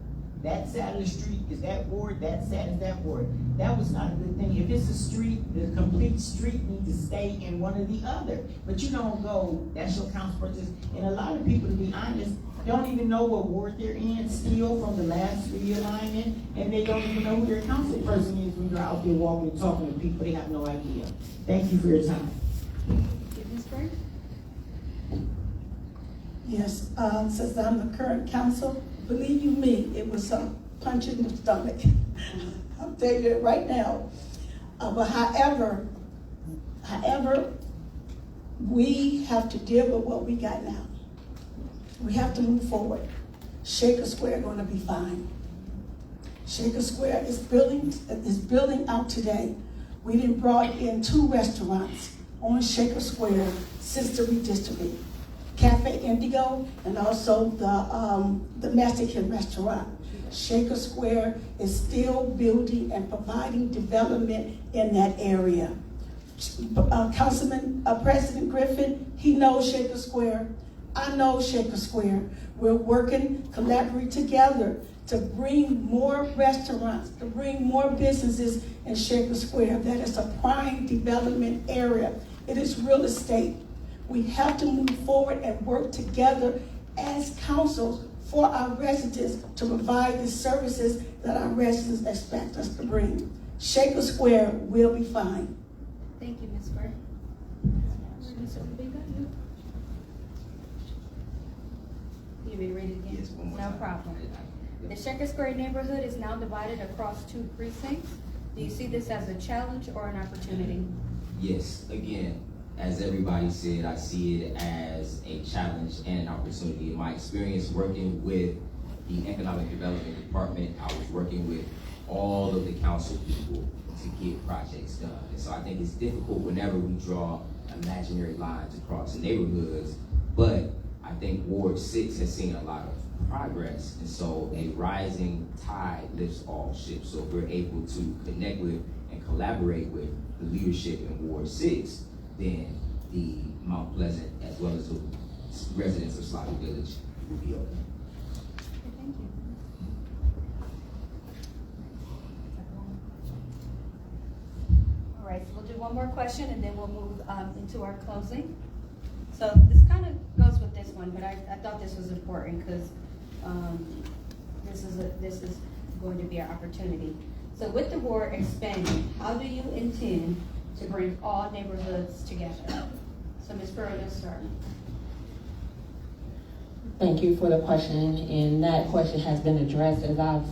That side of the street is that ward, that side is that ward. That was not a good thing. If it's a street, the complete street needs to stay in one or the other. But you don't go, that's your council person. And a lot of people, to be honest, don't even know what ward they're in still from the last realignment, and they don't even know who their council person is when you're out there walking and talking to people. They have no idea. Thank you for your time. Ms. Berg? Yes, since I'm the current council, believe you me, it was a punch in the stomach. I'm telling you it right now. But however, we have to deal with what we got now. We have to move forward. Shaker Square going to be fine. Shaker Square is building out today. We done brought in 2 restaurants on Shaker Square since the redistricting. Cafe Indigo and also the Mexican restaurant. Shaker Square is still building and providing development in that area. Councilman President Griffin, he knows Shaker Square. I know Shaker Square. We're working collaboratively together to bring more restaurants, to bring more businesses in Shaker Square. That is a prime development area. It is real estate. We have to move forward and work together as councils for our residents to provide the services that our residents expect us to bring. Shaker Square will be fine. Thank you, Ms. Berg. Ms. Obiga? You may read it again? Yes, one more No time. problem. The Shaker Square neighborhood is now divided across 2 precincts. Do you see this as a challenge or an opportunity? Yes, again, as everybody said, I see it as a challenge and an opportunity. In my experience working with the Economic Development Department, I was working with all of the council people to get projects done. And so I think it's difficult whenever we draw imaginary lines across neighborhoods, but I think Ward 6 has seen a lot of progress, and so a rising tide lifts all ships. So if we're able to connect with and collaborate with the leadership in Ward 6, then the Mount Pleasant, as well as the residents of Slavic Village, will be open. Thank you. All right, so we'll do one more question and then we'll move into our closing. So this kind of goes with this one, but I thought this was important because this is going to be our opportunity. So with the ward expanding, how do you intend to bring all neighborhoods together? So Ms. Burrow, let's start. Thank you for the question, and that question has been addressed as I've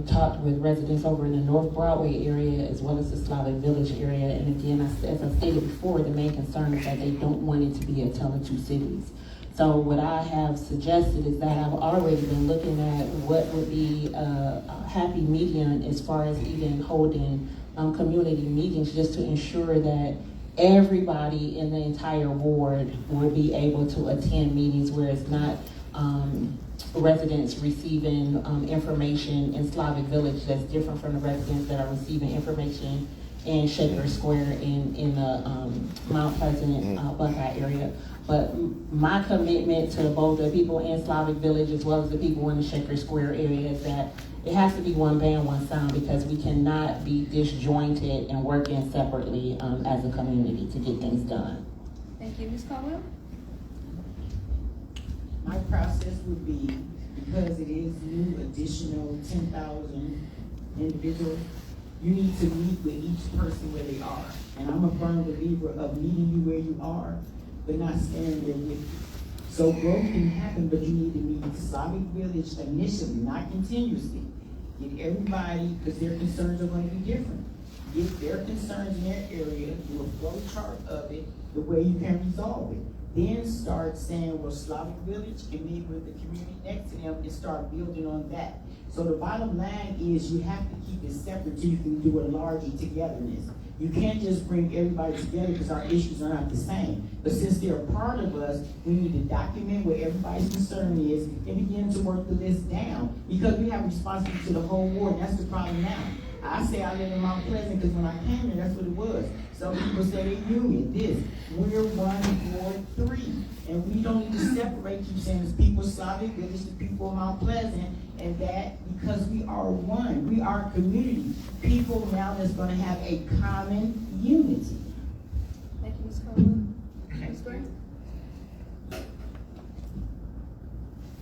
talked with residents over in the North Broadway area as well as the Slavic Village area. And again, as I stated before, the main concern is that they don't want it to be a tale of two cities. So what I have suggested is that I've already been looking at what would be a happy medium as far as even holding community meetings, just to ensure that everybody in the entire ward will be able to attend meetings where it's not residents receiving information in Slavic Village that's different from the residents that are receiving information in Shaker Square in the Mount Pleasant Buckeye area. But my commitment to both the people in Slavic Village as well as the people in the Shaker Square area is that it has to be one band, one sound, because we cannot be disjointed and working separately as a community to get things done. Thank you, Ms. Caldwell. My process would be, because it is new, additional 10,000 individuals, you need to meet with each person where they are. And I'm a firm believer of meeting you where you are, but not standing there with you. So growth can happen, but you need to meet Slavic Village initially, not continuously. Get everybody, because their concerns are going to be different. Get their concerns in their area, do a flow chart of it, the way you can resolve it. Then start saying, well, Slavic Village can meet with the community next to them and start building on that. So the bottom line is you have to keep it separate so you can do a larger togetherness. You can't just bring everybody together because our issues are not the same. But since they're a part of us, we need to document what everybody's concern is and begin to work the list down, because we have responsibility to the whole ward, and that's the problem now. I say I live in Mount Pleasant because when I came here, that's what it was. Some people say they union, this. We're 1 Ward 3. And we don't need to separate, keep saying it's people of Slavic Village, the people of Mount Pleasant, and that because we are one. We are a community. People now that's going to have a common unity. Thank you, Ms. Caldwell. Ms. Gray?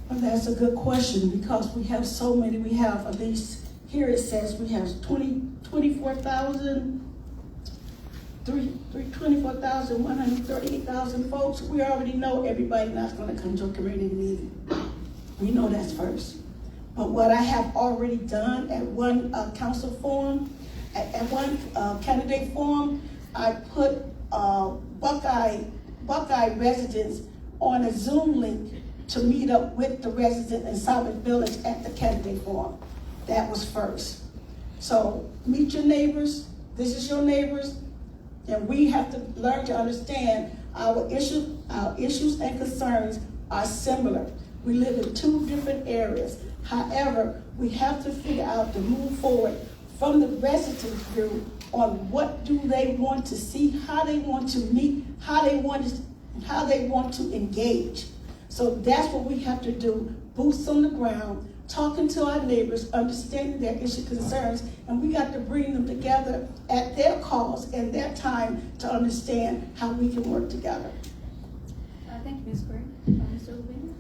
Well, that's a good question, because we have so many. We have at least, here it says we have 24,138,000 folks. We already know everybody not going to come to a community meeting. We know that's first. But what I have already done at one council forum, at one candidate forum, I put Buckeye residents on a Zoom link to meet up with the residents in Slavic Village at the candidate forum. That was first. So meet your neighbors. This is your neighbors. And we have to learn to understand our issues and concerns are similar. We live in two different areas. However, we have to figure out to move forward from the resident group on what do they want to see, how they want to meet, how they want to engage. So that's what we have to do, boots on the ground, talking to our neighbors, understanding their issues, concerns, and we got to bring them together at their cause and their time to understand how we can work together. Thank you, Ms. Gray. Mr. Levine?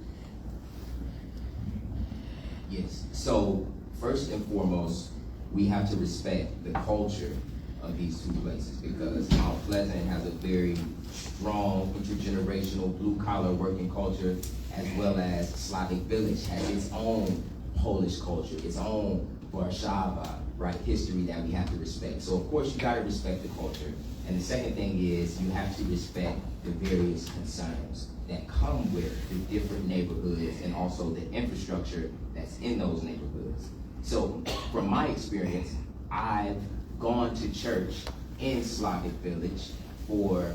Yes, so first and foremost, we have to respect the culture of these two places, because Mount Pleasant has a very strong intergenerational blue-collar working culture, as well as Slavic Village has its own Polish culture, its own Warszawa, right, history that we have to respect. So of course you gotta respect the culture. And the second thing is you have to respect the various concerns that come with the different neighborhoods and also the infrastructure that's in those neighborhoods. So from my experience, I've gone to church in Slavic Village for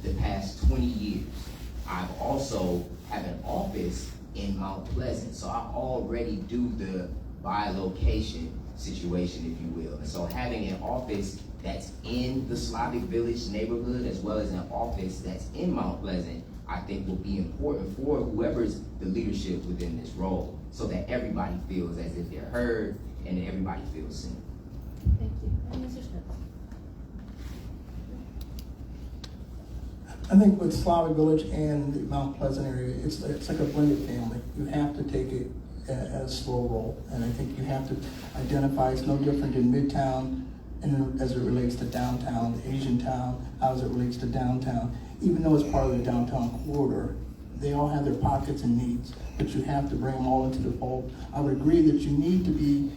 the past 20 years. I've also have an office in Mount Pleasant, so I already do the bi-location situation, if you will. And so having an office that's in the Slavic Village neighborhood as well as an office that's in Mount Pleasant, I think will be important for whoever's the leadership within this role, so that everybody feels as if they're heard and that everybody feels seen. Thank you. And Mr. Smith? I think with Slavic Village and the Mount Pleasant area, it's like a blended family. You have to take it at a slow roll, and I think you have to identify it's no different in Midtown and as it relates to downtown, Asian town, how as it relates to downtown. Even though it's part of the downtown corridor, they all have their pockets and needs, but you have to bring them all into the fold. I would agree that you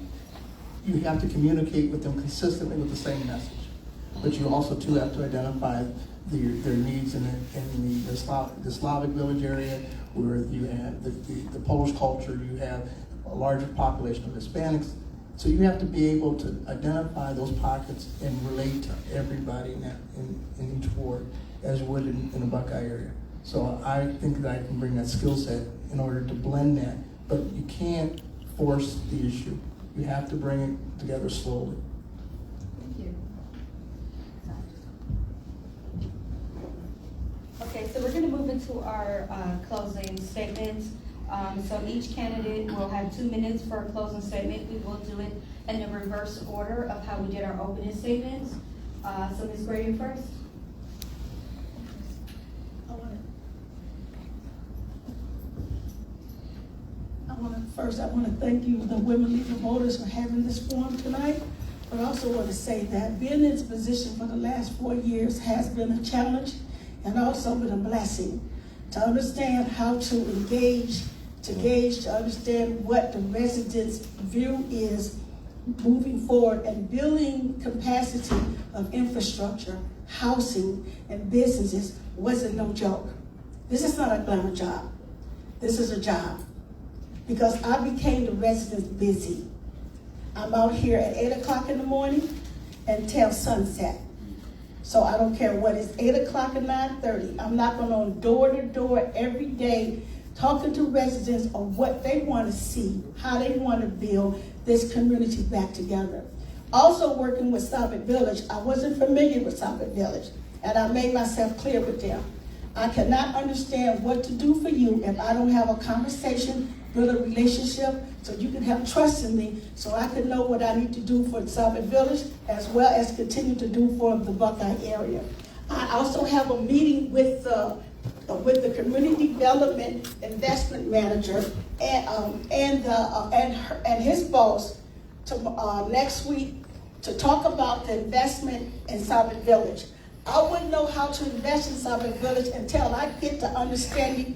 have to communicate with them consistently with the same message, but you also too have to identify their needs in the Slavic Village area, where you have the Polish culture, you have a larger population of Hispanics. So you have to be able to identify those pockets and relate to everybody in each ward, as you would in the Buckeye area. So I think that I can bring that skill set in order to blend that, but you can't force the issue. You have to bring it together slowly. Thank you. Okay, so we're going to move into our closing statements. So each candidate will have 2 minutes for a closing statement. We will do it in the reverse order of how we did our opening statements. So Ms. Grady first. I want to thank you, the Women League of Voters, for having this forum tonight. But I also want to say that being in this position for the last 4 years has been a challenge and also been a blessing to understand how to engage, to understand what the residents' view is moving forward, and building capacity of infrastructure, housing, and businesses wasn't no joke. This is not a glamour job. This is a job. Because I became the residents busy. I'm out here at 8 o'clock in the morning until sunset. So I don't care what it's 8 o'clock or 9:30. I'm knocking on door to door every day, talking to residents on what they want to see, how they want to build this community back together. Also working with Slavic Village, I wasn't familiar with Slavic Village, and I made myself clear with them. I cannot understand what to do for you if I don't have a conversation, build a relationship, so you can have trust in me, so I can know what I need to do for Slavic Village, as well as continue to do for the Buckeye area. I also have a meeting with the Community Development Investment Manager and his boss next week to talk about the investment in Slavic Village. I wouldn't know how to invest in Slavic Village until I get the understanding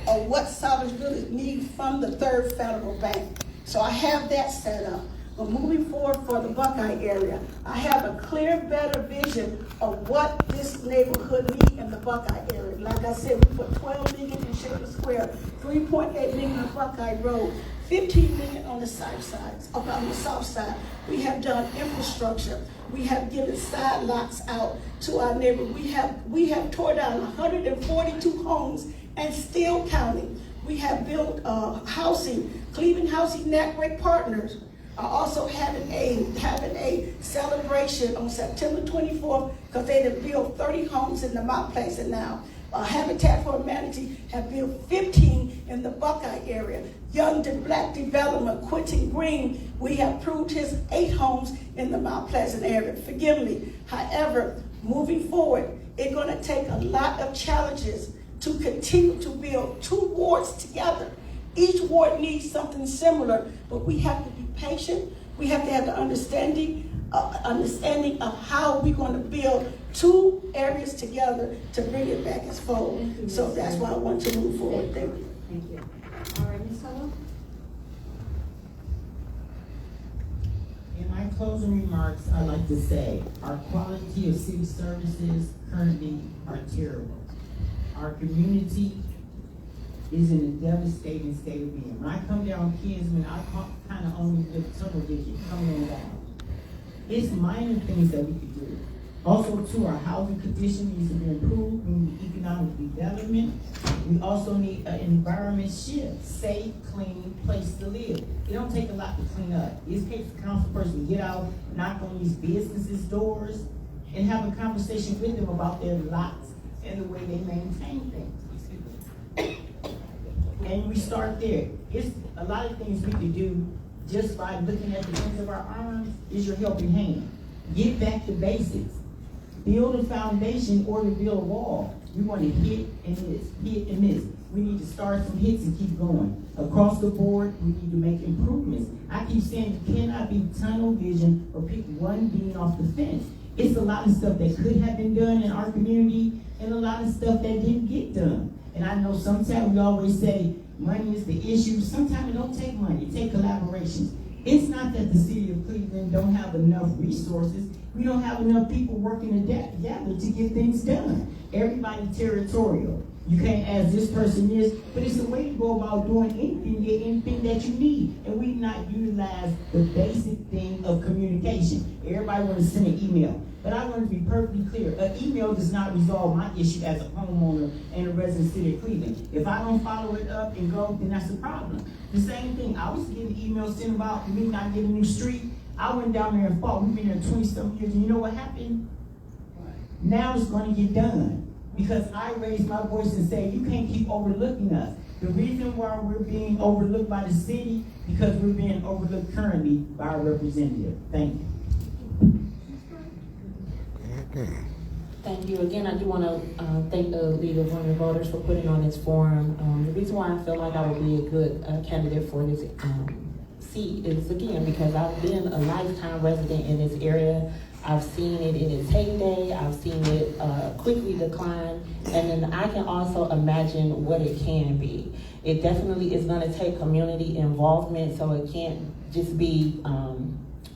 of what Slavic Village needs from the Third Federal Bank. So I have that set up. But moving forward for the Buckeye area, I have a clear, better vision of what this neighborhood needs in the Buckeye area. Like I said, we put $12 million in Shaker Square, $3.8 million on Buckeye Road, $15 million on the south side. We have done infrastructure. We have given side lots out to our neighbors. We have tore down 142 homes and still counting. We have built housing. Cleveland Housing Network Partners are also having a celebration on September 24th because they have built 30 homes in the Mount Pleasant now. Habitat for Humanity have built 15 in the Buckeye area. Young Black Development, Quentin Green, we have approved his 8 homes in the Mount Pleasant area. Forgive me. However, moving forward, it's going to take a lot of challenges to continue to build 2 wards together. Each ward needs something similar, but we have to be patient. We have to have the understanding of how we're going to build 2 areas together to bring it back as full. So that's why I want to move forward. Thank you. Thank you. All right, Ms. Tuttle? In my closing remarks, I'd like to say our quality of city services currently are terrible. Our community is in a devastating state of being. When I come down Kinsman, I kind of only live tunnel vision coming on down. It's minor things that we could do. Also, too, our housing condition needs to be improved. We need economic development. We also need an environment shift, safe, clean place to live. It don't take a lot to clean up. It takes a council person to get out, knock on these businesses' doors, and have a conversation with them about their lots and the way they maintain things. And we start there. It's a lot of things we can do just by looking at the ends of our arms is your helping hand. Get back to basics. Build a foundation or to build a wall. We want to hit and miss, hit and miss. We need to start some hits and keep going. Across the board, we need to make improvements. I keep saying you cannot be tunnel vision or pick one beam off the fence. It's a lot of stuff that could have been done in our community and a lot of stuff that didn't get done. And I know sometimes we always say money is the issue. Sometimes it don't take money, it takes collaborations. It's not that the city of Cleveland don't have enough resources. We don't have enough people working together to get things done. Everybody territorial. You can't ask this person this, but it's a way to go about doing anything, get anything that you need. And we not utilize the basic thing of communication. Everybody want to send an email. But I want to be perfectly clear. An email does not resolve my issue as a homeowner and a resident city of Cleveland. If I don't follow it up and go, then that's a problem. The same thing, I was getting emails sent about me not getting a new street. I went down there and fought. We've been there 20-some years, and you know what happened? Now it's going to get done. Because I raised my voice and said, you can't keep overlooking us. The reason why we're being overlooked by the city, because we're being overlooked currently by our representative. Thank you. Thank you. Again, I do want to thank the League of Women Voters for putting on this forum. The reason why I feel like I would be a good candidate for this seat is, again, because I've been a lifetime resident in this area. I've seen it in its heyday. I've seen it quickly decline. And then I can also imagine what it can be. It definitely is going to take community involvement, so it can't just be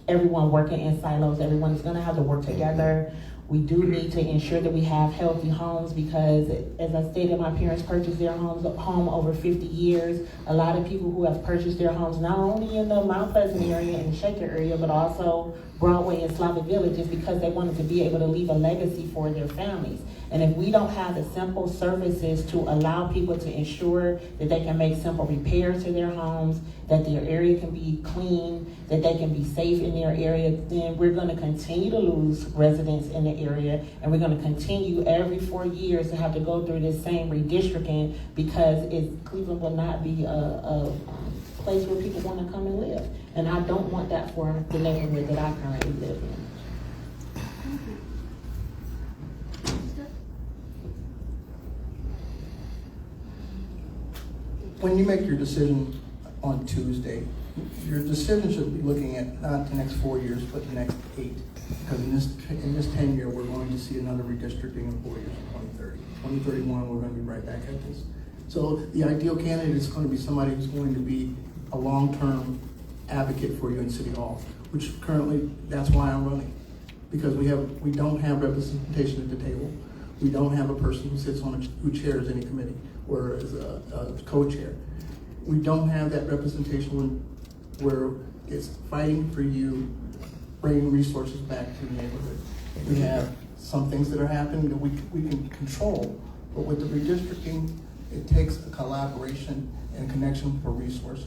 everyone working in silos. Everyone is going to have to work together. We do need to ensure that we have healthy homes because, as I stated, my parents purchased their home over 50 years. A lot of people who have purchased their homes not only in the Mount Pleasant area and Shaker area, but also Broadway and Slavic Villages because they wanted to be able to leave a legacy for their families. And if we don't have the simple services to allow people to ensure that they can make simple repairs to their homes, that their area can be clean, that they can be safe in their area, then we're going to continue to lose residents in the area, and we're going to continue every 4 years to have to go through this same redistricting because Cleveland will not be a place where people want to come and live. And I don't want that for the neighborhood that I currently live in. When you make your decision on Tuesday, your decision should be looking at not the next 4 years, but the next 8. Because in this 10-year, we're going to see another redistricting in 4 years, 2030. 2031, we're going to be right back at this. So the ideal candidate is going to be somebody who's going to be a long-term advocate for you in City Hall, which currently, that's why I'm running. Because we don't have representation at the table. We don't have a person who sits on who chairs any committee or is a co-chair. We don't have that representation where it's fighting for you, bringing resources back to the neighborhood. We have some things that are happening that we can control, but with the redistricting, it takes a collaboration and connection for resources.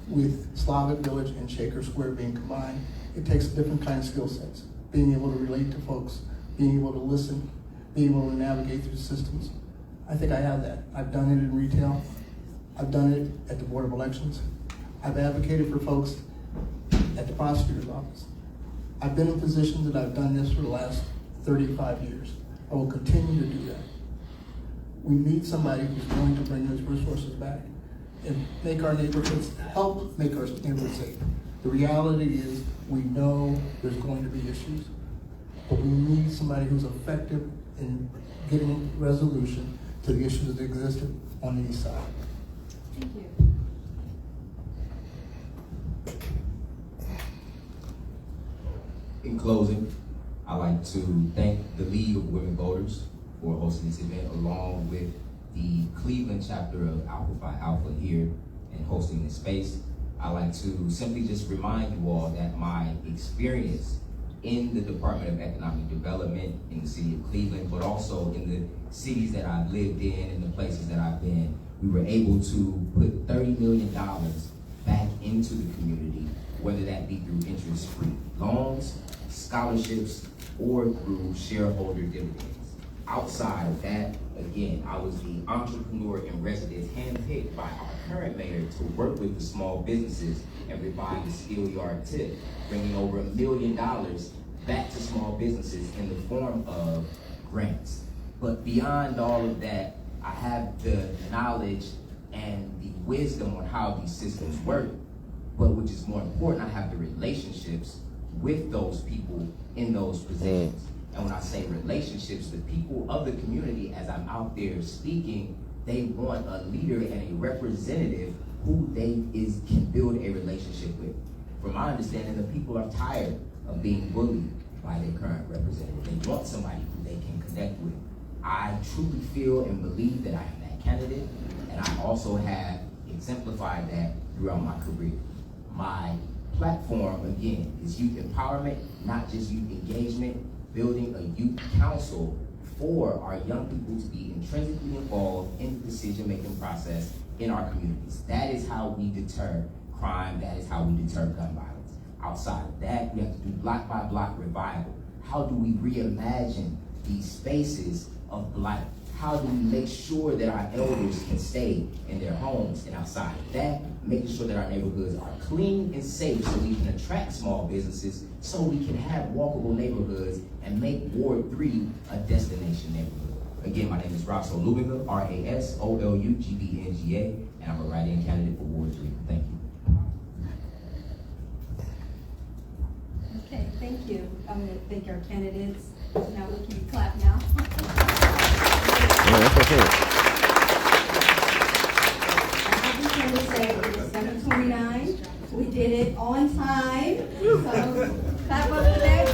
With Slavic Village and Shaker Square being combined, it takes different kind of skill sets. Being able to relate to folks, being able to listen, being able to navigate through systems. I think I have that. I've done it in retail. I've done it at the Board of Elections. I've advocated for folks at the prosecutor's office. I've been in positions that I've done this for the last 35 years. I will continue to do that. We need somebody who's going to bring those resources back and make our neighborhoods, help make our neighborhoods safe. The reality is we know there's going to be issues, but we need somebody who's effective in getting resolution to the issues that existed on the east side. Thank you. In closing, I'd like to thank the League of Women Voters for hosting this event, along with the Cleveland chapter of Alpha Phi Alpha here and hosting this space. I'd like to simply just remind you all that my experience in the Department of Economic Development in the city of Cleveland, but also in the cities that I've lived in and the places that I've been. We were able to put $30 million back into the community, whether that be through interest-free loans, scholarships, or through shareholder dividends. Outside of that, again, I was the entrepreneur in residence handpicked by our current mayor to work with the small businesses and revive the Steel Yard tip, bringing over $1 million back to small businesses in the form of grants. But beyond all of that, I have the knowledge and the wisdom on how these systems work, but which is more important, I have the relationships with those people in those positions. And when I say relationships, the people of the community, as I'm out there speaking, they want a leader and a representative who can build a relationship with. From my understanding, the people are tired of being bullied by their current representative. They want somebody who they can connect with. I truly feel and believe that I am that candidate, and I also have exemplified that throughout my career. My platform, again, is youth empowerment, not just youth engagement, building a youth council for our young people to be intrinsically involved in the decision-making process in our communities. That is how we deter crime. That is how we deter gun violence. Outside of that, we have to do block by block revival. How do we reimagine these spaces of blight? How do we make sure that our elders can stay in their homes? And outside of that, making sure that our neighborhoods are clean and safe so we can attract small businesses, so we can have walkable neighborhoods and make Ward 3 a destination neighborhood. Again, my name is Rasul Lubinga, RASOLUGBNGA, and I'm a write-in candidate for Ward 3. Thank you. Okay, thank you. I'm going to thank our candidates. Now we can clap now. Yeah, that's okay. I just want to say it is 7:29. We did it on time. So clap up for that.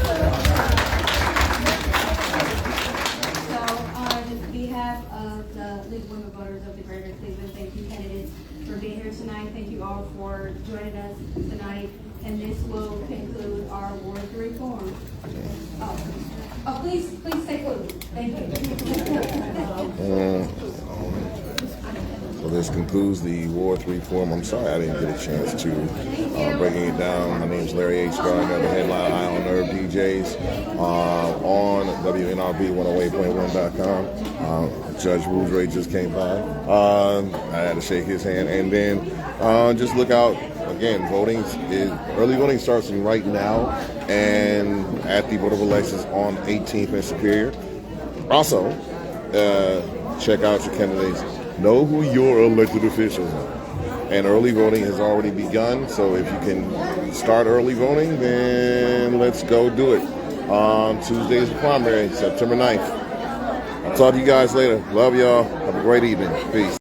So on behalf of the League of Women Voters of the Greater Cleveland, thank you candidates for being here tonight. Thank you all for joining us tonight. And this will conclude our Ward 3 forum. Oh, please stay close. Thank you. So this concludes the Ward 3 forum. I'm sorry I didn't get a chance to breaking it down. My name is Larry H. Gardner, the headline Eye on Nerve DJs on WNRB 108.1.com. Judge Woodray just came by. I had to shake his hand. And then just look out. Again, early voting starts right now and at the Board of Elections on 18th and Superior. Also, check out your candidates. Know who your elected officials are. And early voting has already begun, so if you can start early voting, then let's go do it. Tuesday is the primary, September 9th. I'll talk to you guys later. Love y'all. Have a great evening. Peace.